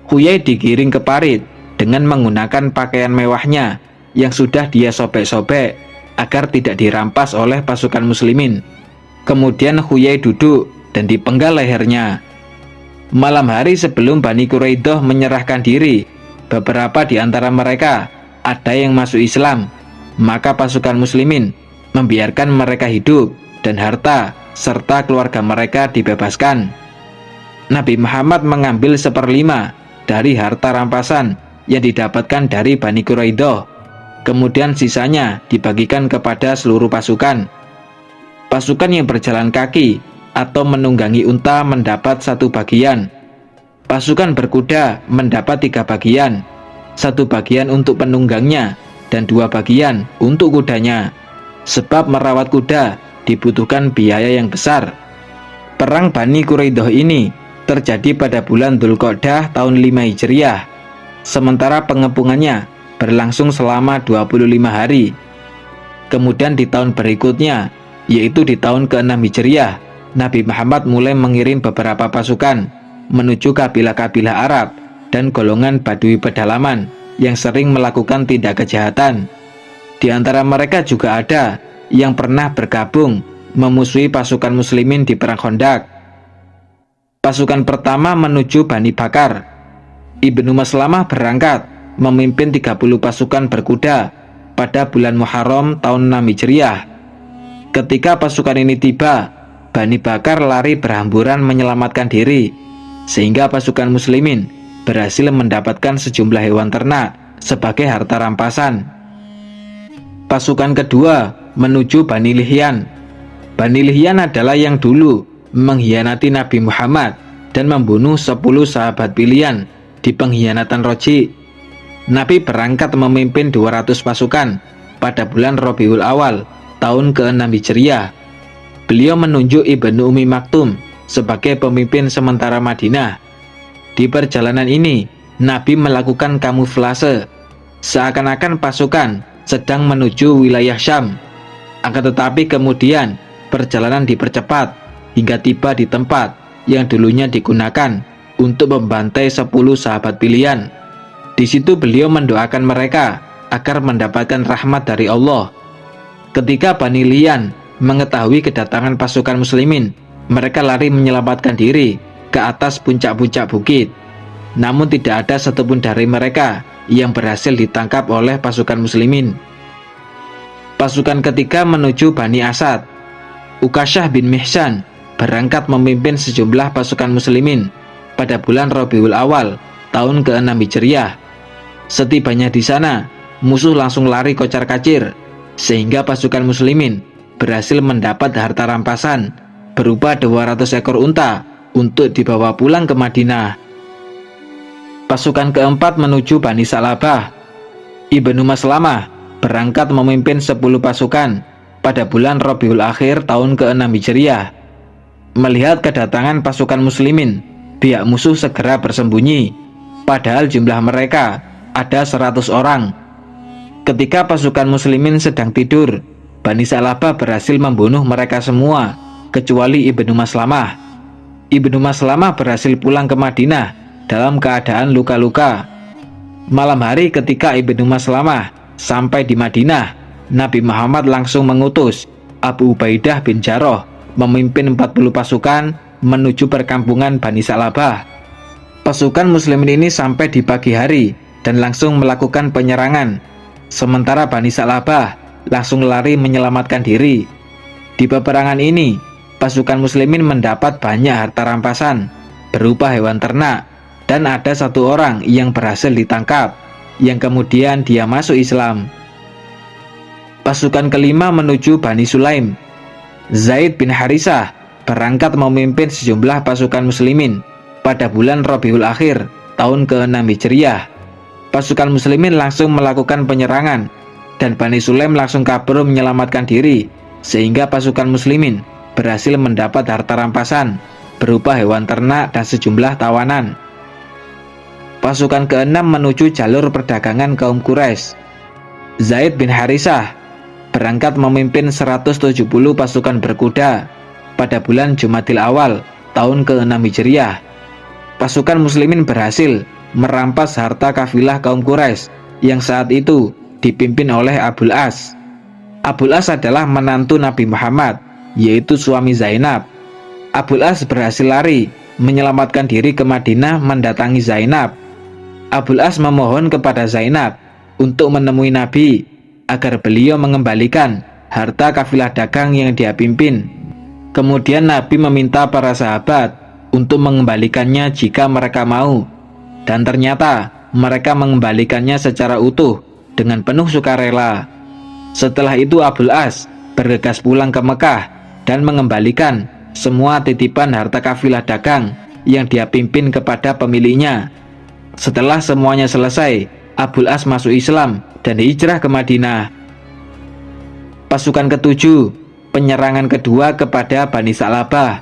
A: Huyai digiring ke parit dengan menggunakan pakaian mewahnya yang sudah dia sobek-sobek agar tidak dirampas oleh pasukan muslimin. Kemudian Huyai duduk dan dipenggal lehernya. Malam hari sebelum Bani Quraidah menyerahkan diri, beberapa di antara mereka ada yang masuk Islam. Maka pasukan muslimin membiarkan mereka hidup dan harta serta keluarga mereka dibebaskan. Nabi Muhammad mengambil 1/5 dari harta rampasan yang didapatkan dari Bani Quraidah. Kemudian sisanya dibagikan kepada seluruh pasukan. Pasukan yang berjalan kaki atau menunggangi unta mendapat 1 bagian. Pasukan berkuda mendapat 3 bagian. 1 bagian untuk penunggangnya, dan 2 bagian untuk kudanya. Sebab merawat kuda dibutuhkan biaya yang besar. Perang Bani Quraidah ini terjadi pada bulan Dzulqa'dah tahun 5 Hijriah. Sementara pengepungannya berlangsung selama 25 hari. Kemudian di tahun berikutnya, yaitu di tahun ke-6 Hijriah, Nabi Muhammad mulai mengirim beberapa pasukan menuju kabilah-kabilah Arab dan golongan Badui pedalaman yang sering melakukan tindak kejahatan. Di antara mereka juga ada yang pernah bergabung memusuhi pasukan muslimin di Perang Khandaq. Pasukan pertama menuju Bani Bakar. Ibnu Maslamah berangkat memimpin 30 pasukan berkuda pada bulan Muharram tahun 6 Hijriah. Ketika pasukan ini tiba, Bani Bakar lari berhamburan menyelamatkan diri, sehingga pasukan muslimin berhasil mendapatkan sejumlah hewan ternak sebagai harta rampasan. Pasukan kedua menuju Bani Lihyan. Bani Lihyan adalah yang dulu mengkhianati Nabi Muhammad dan membunuh 10 sahabat pilihan di pengkhianatan Roji. Nabi berangkat memimpin 200 pasukan pada bulan Rabiul Awal tahun ke-6 Hijriah. Beliau menunjuk Ibnu Ummi Maktum sebagai pemimpin sementara Madinah. Di perjalanan ini, Nabi melakukan kamuflase, seakan-akan pasukan sedang menuju wilayah Syam. Akan tetapi kemudian perjalanan dipercepat hingga tiba di tempat yang dulunya digunakan untuk membantai 10 sahabat pilihan. Di situ beliau mendoakan mereka agar mendapatkan rahmat dari Allah. Ketika Bani Lihyan mengetahui kedatangan pasukan muslimin, mereka lari menyelamatkan diri ke atas puncak-puncak bukit. Namun tidak ada satupun dari mereka yang berhasil ditangkap oleh pasukan muslimin. Pasukan ketiga menuju Bani Asad. Ukasyah bin Mihsan berangkat memimpin sejumlah pasukan muslimin pada bulan Rabiul Awal tahun ke-6 Hijriah. Setibanya di sana, musuh langsung lari kocar-kacir, sehingga pasukan muslimin berhasil mendapat harta rampasan berupa 200 ekor unta untuk dibawa pulang ke Madinah. Pasukan keempat menuju Bani Salabah. Ibnu Maslamah berangkat memimpin 10 pasukan pada bulan Rabiul Akhir tahun ke-6 Hijriah. Melihat kedatangan pasukan muslimin, pihak musuh segera bersembunyi, padahal jumlah mereka ada 100 orang. Ketika pasukan muslimin sedang tidur, Bani Salabah berhasil membunuh mereka semua, kecuali Ibnu Maslamah. Ibnu Maslamah berhasil pulang ke Madinah dalam keadaan luka-luka. Malam hari ketika Ibnu Maslamah sampai di Madinah, Nabi Muhammad langsung mengutus Abu Ubaidah bin Jarrah memimpin 40 pasukan menuju perkampungan Bani Salabah. Pasukan muslimin ini sampai di pagi hari dan langsung melakukan penyerangan, sementara Bani Salabah langsung lari menyelamatkan diri. Di peperangan ini, pasukan muslimin mendapat banyak harta rampasan berupa hewan ternak, dan ada 1 orang yang berhasil ditangkap, yang kemudian dia masuk Islam. Pasukan kelima menuju Bani Sulaim. Zaid bin Harisah berangkat memimpin sejumlah pasukan muslimin pada bulan Rabiul Akhir tahun ke-6 Hijriah. Pasukan muslimin langsung melakukan penyerangan dan Bani Sulaim langsung kabur menyelamatkan diri, sehingga pasukan muslimin berhasil mendapat harta rampasan berupa hewan ternak dan sejumlah tawanan. Pasukan ke-6 menuju jalur perdagangan kaum Quraisy. Zaid bin Harisah berangkat memimpin 170 pasukan berkuda pada bulan Jumadil Awal tahun ke-6 Hijriah. Pasukan muslimin berhasil merampas harta kafilah kaum Quraisy yang saat itu dipimpin oleh Abul As. Abul As adalah menantu Nabi Muhammad, yaitu suami Zainab. Abul As berhasil lari menyelamatkan diri ke Madinah mendatangi Zainab. Abul As memohon kepada Zainab untuk menemui Nabi agar beliau mengembalikan harta kafilah dagang yang dia pimpin. Kemudian Nabi meminta para sahabat untuk mengembalikannya jika mereka mau, dan ternyata mereka mengembalikannya secara utuh dengan penuh sukarela. Setelah itu Abul As bergegas pulang ke Mekah dan mengembalikan semua titipan harta kafilah dagang yang dia pimpin kepada pemiliknya. Setelah semuanya selesai, Abul As masuk Islam dan hijrah ke Madinah. Pasukan ketujuh, penyerangan kedua kepada Bani Sa'labah.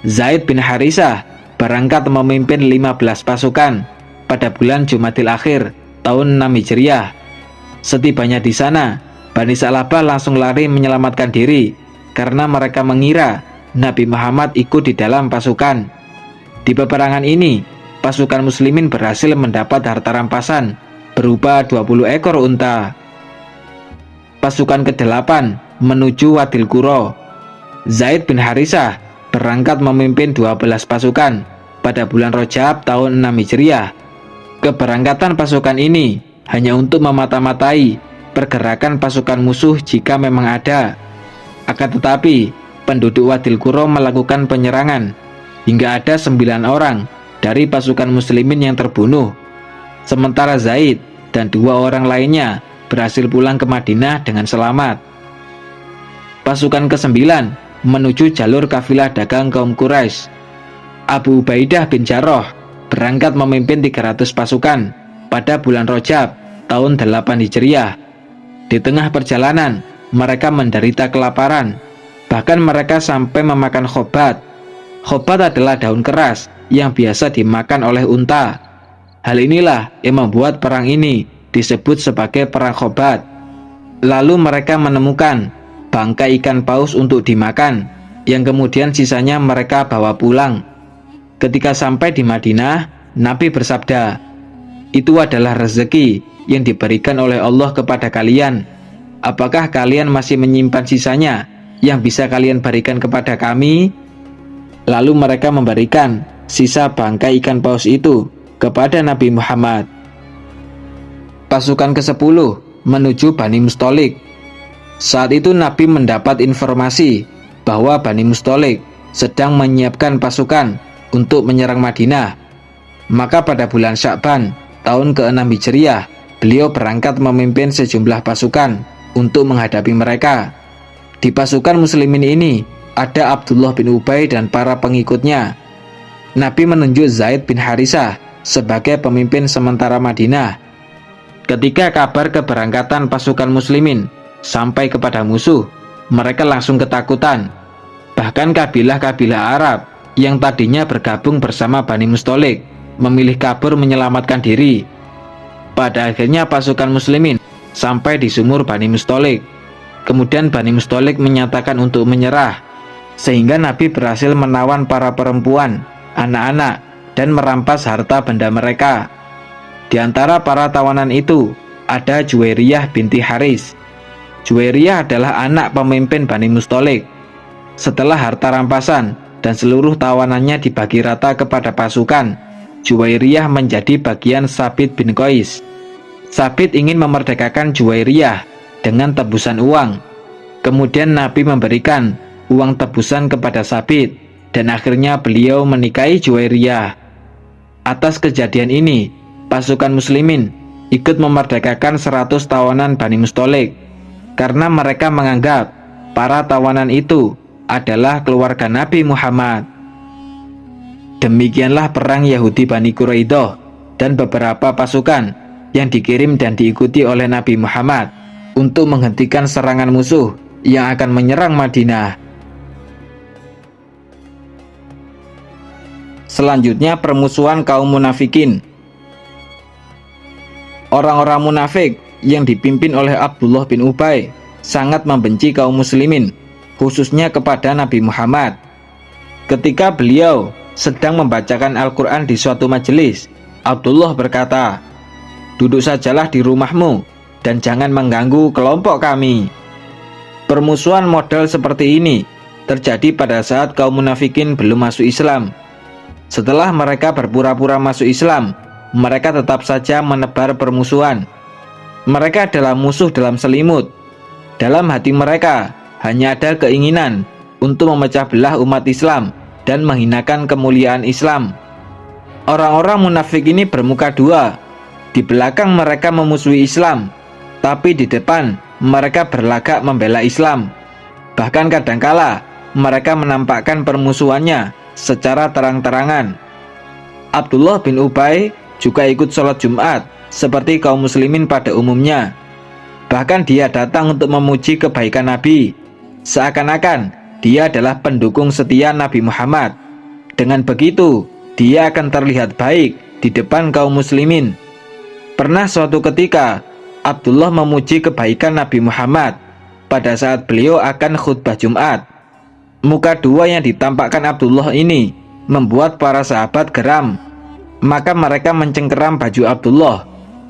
A: Zaid bin Harisah berangkat memimpin 15 pasukan pada bulan Jumadil Akhir tahun 6 Hijriah. Setibanya di sana, Bani Sa'labah langsung lari menyelamatkan diri karena mereka mengira Nabi Muhammad ikut di dalam pasukan. Di peperangan ini, pasukan muslimin berhasil mendapat harta rampasan berupa 20 ekor unta. Pasukan ke-8 menuju Wadil Qura. Zaid bin Harisah berangkat memimpin 12 pasukan pada bulan Rajab tahun 6 Hijriah. Keberangkatan pasukan ini hanya untuk memata-matai pergerakan pasukan musuh jika memang ada. Akan tetapi, penduduk Wadil Qura melakukan penyerangan hingga ada 9 orang dari pasukan muslimin yang terbunuh. Sementara Zaid dan 2 orang lainnya berhasil pulang ke Madinah dengan selamat. Pasukan ke-9 menuju jalur kafilah dagang kaum Quraisy. Abu Ubaidah bin Jarrah berangkat memimpin 300 pasukan pada bulan Rajab tahun 8 Hijriah. Di tengah perjalanan, mereka menderita kelaparan. Bahkan mereka sampai memakan khobat. Khobat adalah daun keras yang biasa dimakan oleh unta. Hal inilah yang membuat perang ini disebut sebagai perang khobat. Lalu mereka menemukan bangkai ikan paus untuk dimakan, yang kemudian sisanya mereka bawa pulang. Ketika sampai di Madinah, Nabi bersabda, "Itu adalah rezeki yang diberikan oleh Allah kepada kalian. Apakah kalian masih menyimpan sisanya yang bisa kalian berikan kepada kami?" Lalu mereka memberikan sisa bangkai ikan paus itu kepada Nabi Muhammad. Pasukan ke-10 menuju Bani Mustalik. Saat itu Nabi mendapat informasi bahwa Bani Mustalik sedang menyiapkan pasukan untuk menyerang Madinah. Maka pada bulan Sya'ban tahun ke-6 Hijriah, beliau berangkat memimpin sejumlah pasukan untuk menghadapi mereka. Di pasukan muslimin ini ada Abdullah bin Ubay dan para pengikutnya. Nabi menunjuk Zaid bin Harisah sebagai pemimpin sementara Madinah. Ketika kabar keberangkatan pasukan muslimin sampai kepada musuh, mereka langsung ketakutan. Bahkan kabilah-kabilah Arab yang tadinya bergabung bersama Bani Mustalik memilih kabur menyelamatkan diri. Pada akhirnya pasukan muslimin sampai di sumur Bani Mustalik. Kemudian Bani Mustalik menyatakan untuk menyerah, sehingga Nabi berhasil menawan para perempuan, anak-anak, dan merampas harta benda mereka. Di antara para tawanan itu ada Juwairiyah binti Haris. Juwairiyah adalah anak pemimpin Bani Mustalik. Setelah harta rampasan dan seluruh tawanannya dibagi rata kepada pasukan, Juwairiyah menjadi bagian Sabit bin Qais. Sabit ingin memerdekakan Juwairiyah dengan tebusan uang. Kemudian Nabi memberikan uang tebusan kepada Sabit, dan akhirnya beliau menikahi Juwairiyah. Atas kejadian ini, pasukan muslimin ikut memerdekakan 100 tawanan Bani Mustalik karena mereka menganggap para tawanan itu adalah keluarga Nabi Muhammad. Demikianlah perang Yahudi Bani Quraidah dan beberapa pasukan yang dikirim dan diikuti oleh Nabi Muhammad untuk menghentikan serangan musuh yang akan menyerang Madinah. Selanjutnya, permusuhan kaum munafikin. Orang-orang munafik yang dipimpin oleh Abdullah bin Ubay sangat membenci kaum muslimin, khususnya kepada Nabi Muhammad. Ketika beliau sedang membacakan Al-Quran di suatu majelis, Abdullah berkata, "Duduk sajalah di rumahmu dan jangan mengganggu kelompok kami." Permusuhan model seperti ini terjadi pada saat kaum munafikin belum masuk Islam. Setelah mereka berpura-pura masuk Islam, mereka tetap saja menebar permusuhan. Mereka adalah musuh dalam selimut. Dalam hati mereka hanya ada keinginan untuk memecah belah umat Islam dan menghinakan kemuliaan Islam. Orang-orang munafik ini bermuka dua. Di belakang mereka memusuhi Islam, tapi di depan mereka berlagak membela Islam. Bahkan kadangkala mereka menampakkan permusuhannya secara terang-terangan. Abdullah bin Ubay juga ikut sholat Jumat seperti kaum muslimin pada umumnya. Bahkan dia datang untuk memuji kebaikan Nabi, seakan-akan dia adalah pendukung setia Nabi Muhammad. Dengan begitu, dia akan terlihat baik di depan kaum muslimin. Pernah suatu ketika, Abdullah memuji kebaikan Nabi Muhammad pada saat beliau akan khutbah Jumat. Muka dua yang ditampakkan Abdullah ini membuat para sahabat geram. Maka mereka mencengkeram baju Abdullah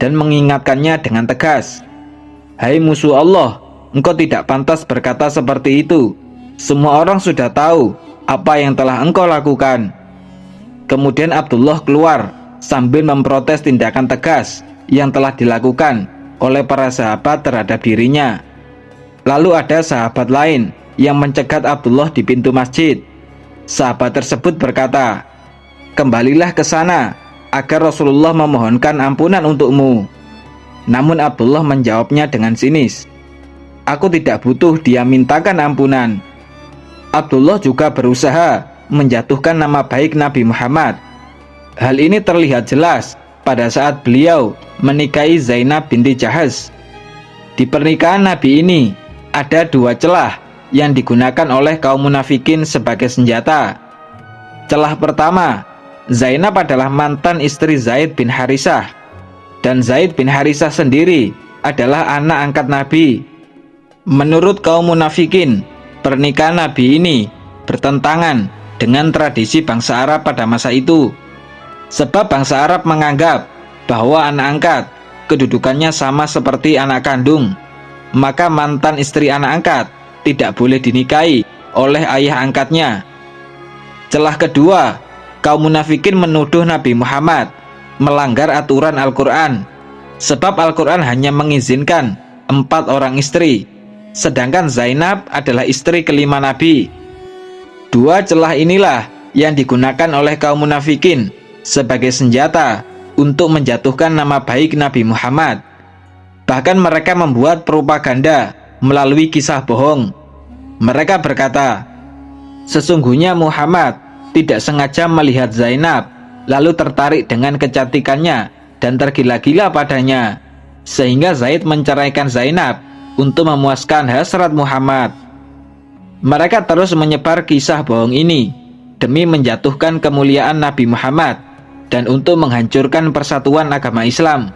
A: dan mengingatkannya dengan tegas, "Hai musuh Allah, engkau tidak pantas berkata seperti itu. Semua orang sudah tahu apa yang telah engkau lakukan." Kemudian Abdullah keluar sambil memprotes tindakan tegas yang telah dilakukan oleh para sahabat terhadap dirinya. Lalu ada sahabat lain yang mencegat Abdullah di pintu masjid. Sahabat tersebut berkata, "Kembalilah ke sana agar Rasulullah memohonkan ampunan untukmu." Namun Abdullah menjawabnya dengan sinis, "Aku tidak butuh dia mintakan ampunan." Abdullah juga berusaha menjatuhkan nama baik Nabi Muhammad. Hal ini terlihat jelas pada saat beliau menikahi Zainab binti Jahaz. Di pernikahan Nabi ini ada dua celah yang digunakan oleh kaum munafikin sebagai senjata. Celah pertama, Zainab adalah mantan istri Zaid bin Harisah, dan Zaid bin Harisah sendiri adalah anak angkat Nabi. Menurut kaum munafikin, pernikahan Nabi ini bertentangan dengan tradisi bangsa Arab pada masa itu. Sebab bangsa Arab menganggap bahwa anak angkat kedudukannya sama seperti anak kandung, maka mantan istri anak angkat tidak boleh dinikahi oleh ayah angkatnya. Celah kedua, kaum munafikin menuduh Nabi Muhammad melanggar aturan Al-Quran, sebab Al-Quran hanya mengizinkan 4 orang istri, sedangkan Zainab adalah istri kelima Nabi. Dua celah inilah yang digunakan oleh kaum munafikin sebagai senjata untuk menjatuhkan nama baik Nabi Muhammad. Bahkan mereka membuat propaganda melalui kisah bohong. Mereka berkata, "Sesungguhnya Muhammad tidak sengaja melihat Zainab, lalu tertarik dengan kecantikannya dan tergila-gila padanya, sehingga Zaid menceraikan Zainab untuk memuaskan hasrat Muhammad." Mereka terus menyebar kisah bohong ini demi menjatuhkan kemuliaan Nabi Muhammad dan untuk menghancurkan persatuan agama Islam.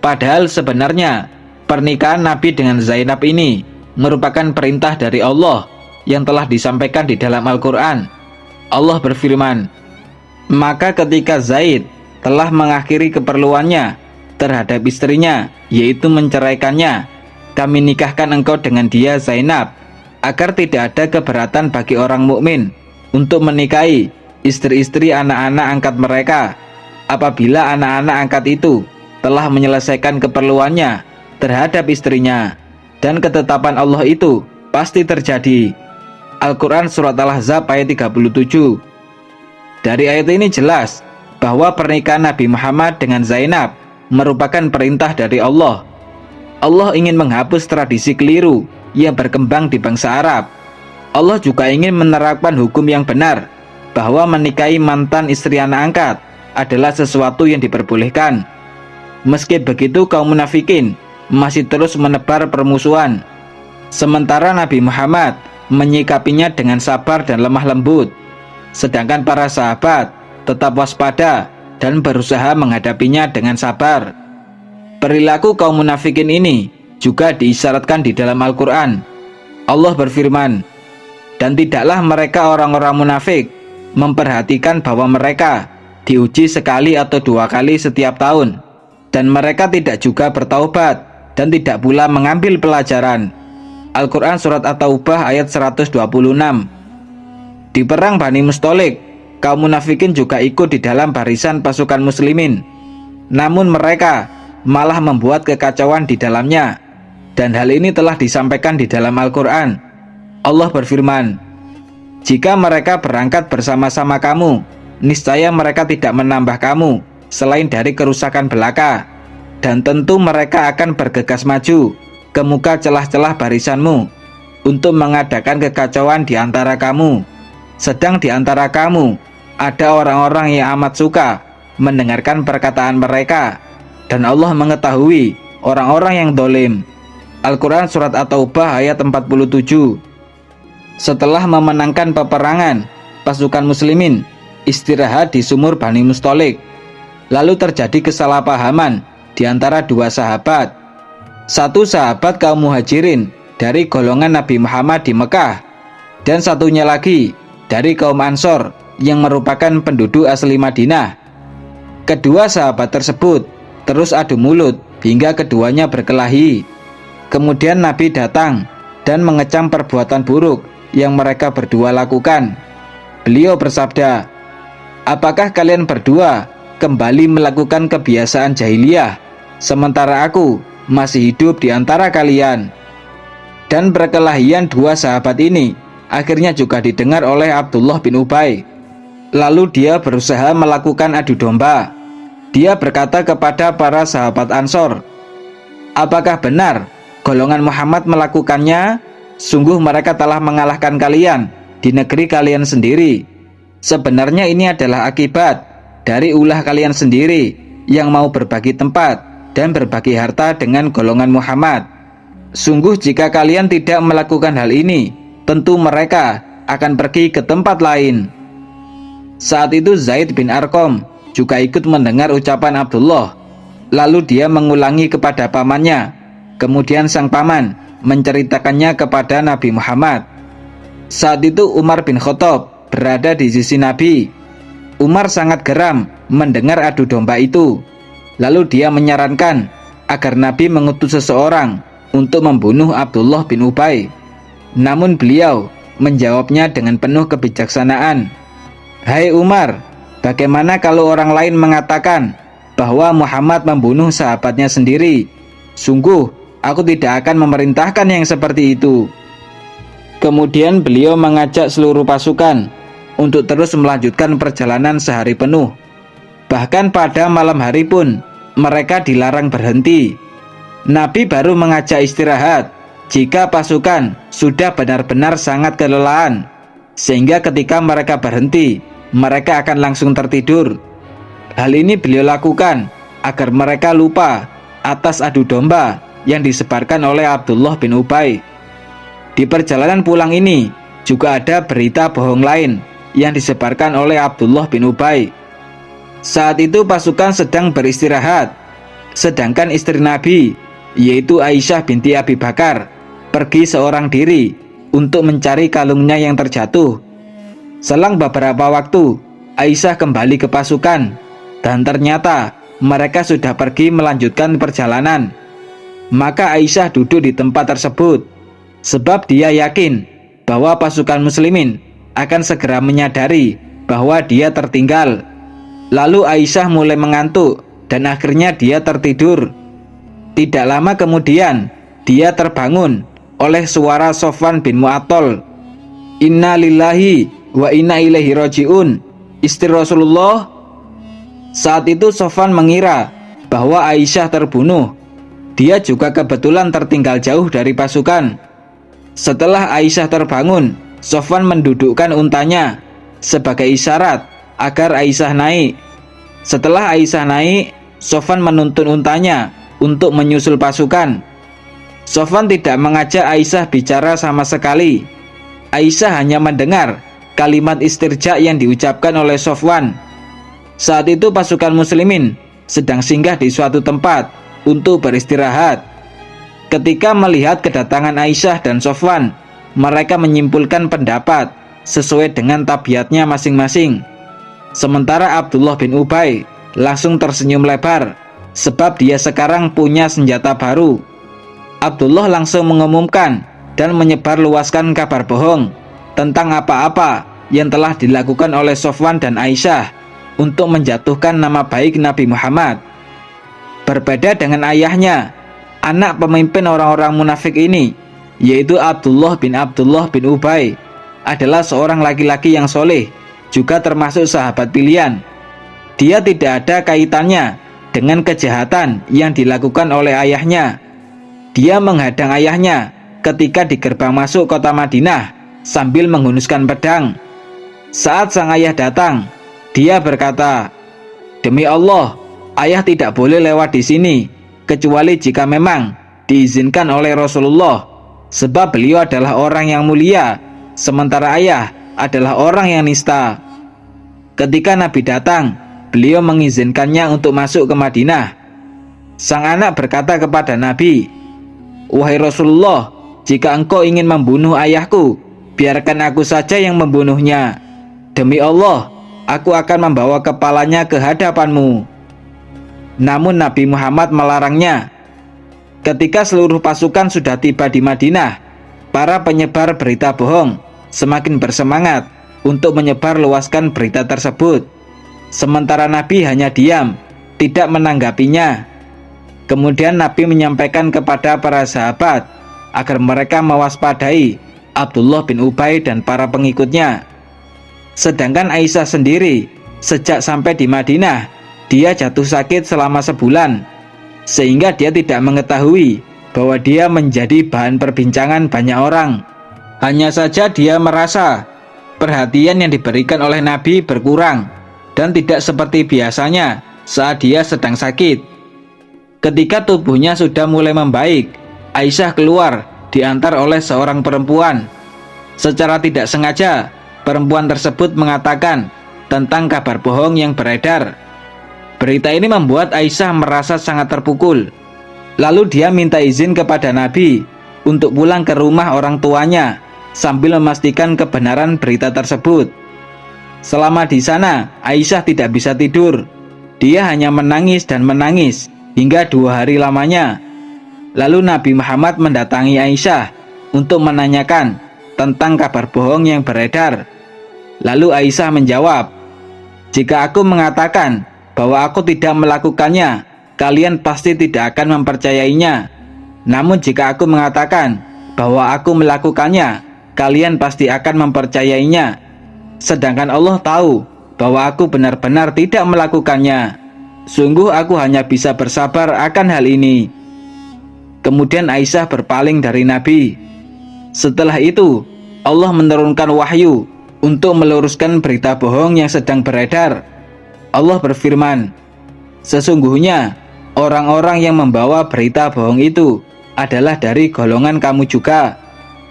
A: Padahal sebenarnya pernikahan Nabi dengan Zainab ini merupakan perintah dari Allah yang telah disampaikan di dalam Al-Quran. Allah berfirman, "Maka ketika Zaid telah mengakhiri keperluannya terhadap istrinya, yaitu menceraikannya, kami nikahkan engkau dengan dia Zainab, agar tidak ada keberatan bagi orang mukmin untuk menikahi istri-istri anak-anak angkat mereka, apabila anak-anak angkat itu telah menyelesaikan keperluannya terhadap istrinya, dan ketetapan Allah itu pasti terjadi." Al-Quran Surat Al-Ahzab ayat 37. Dari ayat ini jelas bahwa pernikahan Nabi Muhammad dengan Zainab merupakan perintah dari Allah. Allah ingin menghapus tradisi keliru yang berkembang di bangsa Arab. Allah juga ingin menerapkan hukum yang benar, bahwa menikahi mantan istri anak angkat adalah sesuatu yang diperbolehkan. Meski begitu, kaum munafikin masih terus menebar permusuhan, sementara Nabi Muhammad menyikapinya dengan sabar dan lemah lembut, sedangkan para sahabat tetap waspada dan berusaha menghadapinya dengan sabar. Perilaku kaum munafikin ini juga diisyaratkan di dalam Al-Quran. Allah berfirman, "Dan tidaklah mereka orang-orang munafik memperhatikan bahwa mereka diuji sekali atau 2 kali setiap tahun, dan mereka tidak juga bertaubat dan tidak pula mengambil pelajaran." Al-Quran Surat At-Taubah ayat 126. Di perang Bani Mustalik, kaum munafikin juga ikut di dalam barisan pasukan muslimin. Namun mereka malah membuat kekacauan di dalamnya, dan hal ini telah disampaikan di dalam Al-Quran. Allah berfirman, "Jika mereka berangkat bersama-sama kamu, niscaya mereka tidak menambah kamu selain dari kerusakan belaka, dan tentu mereka akan bergegas maju ke muka celah-celah barisanmu untuk mengadakan kekacauan di antara kamu. Sedang di antara kamu ada orang-orang yang amat suka mendengarkan perkataan mereka, dan Allah mengetahui orang-orang yang dolim. Al-Quran Surat At-Taubah ayat 47. Setelah memenangkan peperangan, pasukan muslimin istirahat di sumur Bani Mustalik. Lalu terjadi kesalahpahaman di antara dua sahabat. Satu sahabat kaum muhajirin dari golongan Nabi Muhammad di Mekah, dan satunya lagi dari kaum Ansor yang merupakan penduduk asli Madinah. Kedua sahabat tersebut terus adu mulut hingga keduanya berkelahi. Kemudian Nabi datang dan mengecam perbuatan buruk yang mereka berdua lakukan. Beliau bersabda, "Apakah kalian berdua kembali melakukan kebiasaan jahiliyah, sementara aku masih hidup di antara kalian?" Dan perkelahian dua sahabat ini akhirnya juga didengar oleh Abdullah bin Ubay. Lalu dia berusaha melakukan adu domba. Dia berkata kepada para sahabat Ansor, "Apakah benar golongan Muhammad melakukannya? Sungguh mereka telah mengalahkan kalian di negeri kalian sendiri. Sebenarnya ini adalah akibat dari ulah kalian sendiri yang mau berbagi tempat dan berbagi harta dengan golongan Muhammad. Sungguh jika kalian tidak melakukan hal ini, tentu mereka akan pergi ke tempat lain." Saat itu Zaid bin Arqam juga ikut mendengar ucapan Abdullah. Lalu dia mengulangi kepada pamannya. Kemudian sang paman menceritakannya kepada Nabi Muhammad. Saat itu Umar bin Khattab berada di sisi Nabi. Umar sangat geram mendengar adu domba itu. Lalu dia menyarankan agar Nabi mengutus seseorang untuk membunuh Abdullah bin Ubay. Namun beliau menjawabnya dengan penuh kebijaksanaan. "Hai Umar, bagaimana kalau orang lain mengatakan bahwa Muhammad membunuh sahabatnya sendiri? Sungguh, aku tidak akan memerintahkan yang seperti itu." Kemudian beliau mengajak seluruh pasukan untuk terus melanjutkan perjalanan sehari penuh. Bahkan pada malam hari pun mereka dilarang berhenti. Nabi baru mengajak istirahat jika pasukan sudah benar-benar sangat kelelahan, sehingga ketika mereka berhenti, mereka akan langsung tertidur. Hal ini beliau lakukan agar mereka lupa atas adu domba yang disebarkan oleh Abdullah bin Ubay. Di perjalanan pulang ini juga ada berita bohong lain yang disebarkan oleh Abdullah bin Ubay. Saat itu pasukan sedang beristirahat, sedangkan istri Nabi, yaitu Aisyah binti Abi Bakar, pergi seorang diri untuk mencari kalungnya yang terjatuh. Selang beberapa waktu, Aisyah kembali ke pasukan, dan ternyata mereka sudah pergi melanjutkan perjalanan. Maka Aisyah duduk di tempat tersebut, sebab dia yakin bahwa pasukan muslimin akan segera menyadari bahwa dia tertinggal. Lalu Aisyah mulai mengantuk dan akhirnya dia tertidur. Tidak lama kemudian, dia terbangun oleh suara Sofwan bin Mu'attal. "Inna lillahi wa inna ilaihi raji'un, istri Rasulullah." Saat itu Sofwan mengira bahwa Aisyah terbunuh. Dia juga kebetulan tertinggal jauh dari pasukan. Setelah Aisyah terbangun, Sofwan mendudukkan untanya sebagai isyarat agar Aisyah naik. Setelah Aisyah naik, Sofwan menuntun untanya untuk menyusul pasukan. Sofwan tidak mengajak Aisyah bicara sama sekali. Aisyah hanya mendengar kalimat istirja yang diucapkan oleh Sofwan. Saat itu pasukan muslimin sedang singgah di suatu tempat untuk beristirahat. Ketika melihat kedatangan Aisyah dan Sofwan, mereka menyimpulkan pendapat sesuai dengan tabiatnya masing-masing. Sementara Abdullah bin Ubay langsung tersenyum lebar, sebab dia sekarang punya senjata baru. Abdullah langsung mengumumkan dan menyebarluaskan kabar bohong tentang apa-apa yang telah dilakukan oleh Sofwan dan Aisyah untuk menjatuhkan nama baik Nabi Muhammad. Berbeda dengan ayahnya, anak pemimpin orang-orang munafik ini, yaitu Abdullah bin Ubay, adalah seorang laki-laki yang soleh, juga termasuk sahabat pilihan. Dia tidak ada kaitannya dengan kejahatan yang dilakukan oleh ayahnya. Dia menghadang ayahnya ketika di gerbang masuk kota Madinah sambil menghunuskan pedang. Saat sang ayah datang, dia berkata, "Demi Allah, Ayah tidak boleh lewat di sini, kecuali jika memang diizinkan oleh Rasulullah, sebab beliau adalah orang yang mulia, sementara ayah adalah orang yang nista. Ketika Nabi datang, beliau mengizinkannya untuk masuk ke Madinah. Sang anak berkata kepada Nabi, "Wahai Rasulullah, jika engkau ingin membunuh ayahku, biarkan aku saja yang membunuhnya. Demi Allah, aku akan membawa kepalanya ke hadapanmu." Namun Nabi Muhammad melarangnya. Ketika seluruh pasukan sudah tiba di Madinah, para penyebar berita bohong semakin bersemangat untuk menyebar luaskan berita tersebut. Sementara Nabi hanya diam, tidak menanggapinya. Kemudian Nabi menyampaikan kepada para sahabat agar mereka mewaspadai Abdullah bin Ubay dan para pengikutnya. Sedangkan Aisyah sendiri, sejak sampai di Madinah, dia jatuh sakit selama sebulan, sehingga dia tidak mengetahui bahwa dia menjadi bahan perbincangan banyak orang. Hanya saja dia merasa perhatian yang diberikan oleh Nabi berkurang dan tidak seperti biasanya saat dia sedang sakit. Ketika tubuhnya sudah mulai membaik, Aisyah keluar diantar oleh seorang perempuan. Secara tidak sengaja, perempuan tersebut mengatakan tentang kabar bohong yang beredar. Berita ini membuat Aisyah merasa sangat terpukul. Lalu dia minta izin kepada Nabi untuk pulang ke rumah orang tuanya sambil memastikan kebenaran berita tersebut. Selama di sana, Aisyah tidak bisa tidur. Dia hanya menangis dan menangis hingga 2 hari lamanya. Lalu Nabi Muhammad mendatangi Aisyah untuk menanyakan tentang kabar bohong yang beredar. Lalu Aisyah menjawab, "Jika aku mengatakan bahwa aku tidak melakukannya, kalian pasti tidak akan mempercayainya. Namun jika aku mengatakan bahwa aku melakukannya, kalian pasti akan mempercayainya. Sedangkan Allah tahu bahwa aku benar-benar tidak melakukannya. Sungguh aku hanya bisa bersabar akan hal ini." Kemudian Aisyah berpaling dari Nabi. Setelah itu, Allah menurunkan wahyu untuk meluruskan berita bohong yang sedang beredar. Allah berfirman, "Sesungguhnya orang-orang yang membawa berita bohong itu adalah dari golongan kamu juga.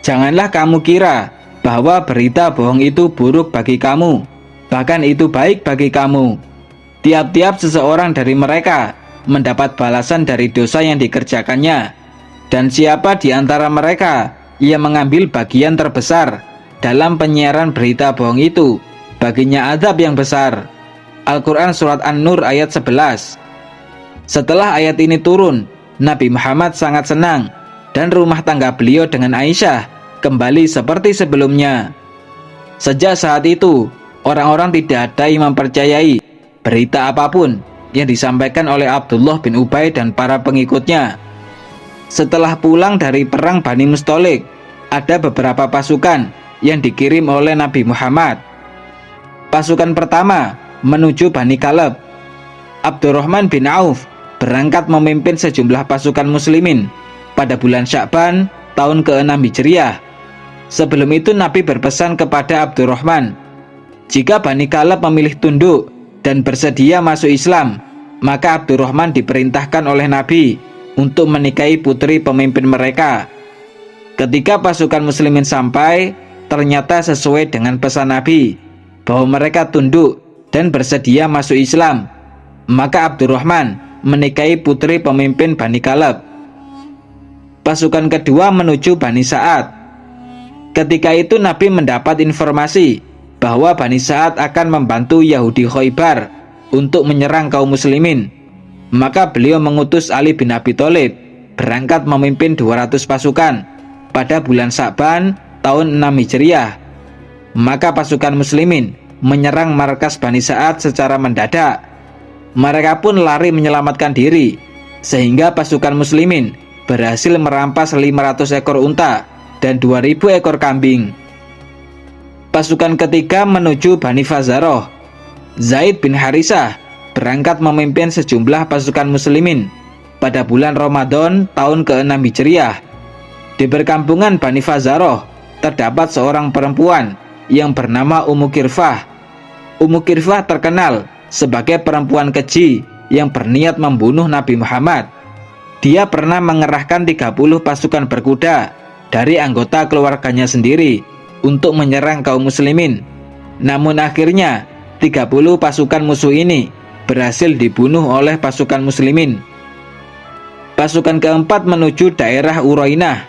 A: Janganlah kamu kira bahwa berita bohong itu buruk bagi kamu, bahkan itu baik bagi kamu. Tiap-tiap seseorang dari mereka mendapat balasan dari dosa yang dikerjakannya, dan siapa di antara mereka yang mengambil bagian terbesar dalam penyiaran berita bohong itu, baginya azab yang besar." Al-Quran Surat An-Nur ayat 11. Setelah ayat ini turun, Nabi Muhammad sangat senang dan rumah tangga beliau dengan Aisyah kembali seperti sebelumnya. Sejak saat itu, orang-orang tidak ada yang mempercayai berita apapun yang disampaikan oleh Abdullah bin Ubay dan para pengikutnya. Setelah pulang dari perang Bani Mustalik, ada beberapa pasukan yang dikirim oleh Nabi Muhammad. Pasukan pertama menuju Bani Kalab. Abdurrahman bin Auf berangkat memimpin sejumlah pasukan muslimin pada bulan Sya'ban tahun ke-6 Hijriah. Sebelum itu Nabi berpesan kepada Abdurrahman, jika Bani Kalab memilih tunduk dan bersedia masuk Islam, maka Abdurrahman diperintahkan oleh Nabi untuk menikahi putri pemimpin mereka. Ketika pasukan muslimin sampai, ternyata sesuai dengan pesan Nabi bahwa mereka tunduk dan bersedia masuk Islam. Maka Abdurrahman menikahi putri pemimpin Bani Kalab. Pasukan kedua menuju Bani Sa'ad. Ketika itu Nabi mendapat informasi bahwa Bani Sa'ad akan membantu Yahudi Khaybar untuk menyerang kaum muslimin. Maka beliau mengutus Ali bin Abi Thalib berangkat memimpin 200 pasukan pada bulan Sya'ban tahun 6 Hijriah. Maka pasukan muslimin menyerang markas Bani Sa'ad secara mendadak. Mereka pun lari menyelamatkan diri, sehingga pasukan muslimin berhasil merampas 500 ekor unta dan 2000 ekor kambing. Pasukan ketiga menuju Bani Fazaroh. Zaid bin Harisah berangkat memimpin sejumlah pasukan muslimin pada bulan Ramadan tahun ke-6 Hijriah. Di perkampungan Bani Fazaroh terdapat seorang perempuan yang bernama Ummu Qirfah. Ummu Qirfah terkenal sebagai perempuan keji yang berniat membunuh Nabi Muhammad. Dia pernah mengerahkan 30 pasukan berkuda dari anggota keluarganya sendiri untuk menyerang kaum muslimin. Namun akhirnya 30 pasukan musuh ini berhasil dibunuh oleh pasukan muslimin. Pasukan keempat menuju daerah Urainah.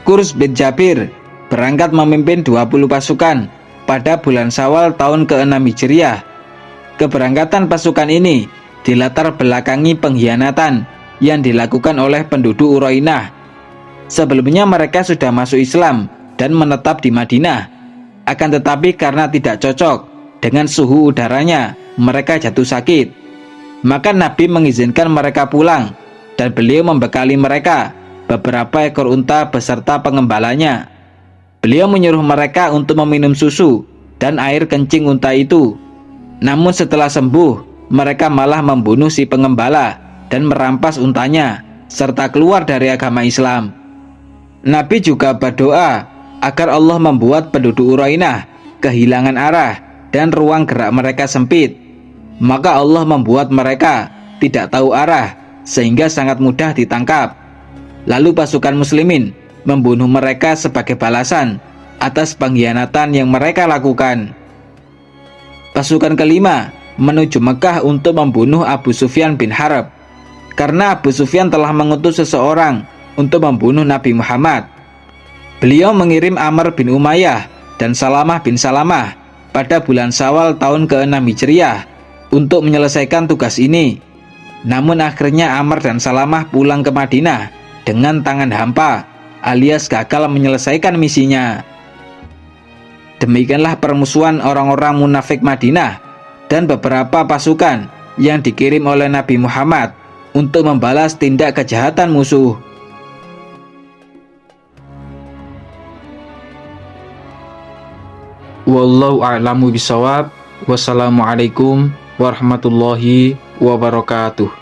A: Qurs bin Jabir berangkat memimpin 20 pasukan pada bulan Syawal tahun ke-6 Hijriah. Keberangkatan pasukan ini dilatar belakangi pengkhianatan yang dilakukan oleh penduduk Urainah. Sebelumnya mereka sudah masuk Islam dan menetap di Madinah. Akan tetapi karena tidak cocok dengan suhu udaranya, mereka jatuh sakit. Maka Nabi mengizinkan mereka pulang dan beliau membekali mereka beberapa ekor unta beserta pengembalanya. Beliau menyuruh mereka untuk meminum susu dan air kencing unta itu. Namun setelah sembuh, mereka malah membunuh si pengembala dan merampas untanya, serta keluar dari agama Islam. Nabi juga berdoa agar Allah membuat penduduk Urainah kehilangan arah dan ruang gerak mereka sempit. Maka Allah membuat mereka tidak tahu arah sehingga sangat mudah ditangkap. Lalu pasukan muslimin membunuh mereka sebagai balasan atas pengkhianatan yang mereka lakukan. Pasukan kelima menuju Mekah untuk membunuh Abu Sufyan bin Harb. Karena Abu Sufyan telah mengutus seseorang untuk membunuh Nabi Muhammad. Beliau mengirim Amr bin Umayyah dan Salamah bin Salamah pada bulan Syawal tahun ke-6 Hijriah untuk menyelesaikan tugas ini. Namun akhirnya Amr dan Salamah pulang ke Madinah dengan tangan hampa, alias gagal menyelesaikan misinya. Demikianlah permusuhan orang-orang munafik Madinah dan beberapa pasukan yang dikirim oleh Nabi Muhammad untuk membalas tindak kejahatan musuh. Wallahu a'lamu bishawab. Wassalamualaikum warahmatullahi wabarakatuh.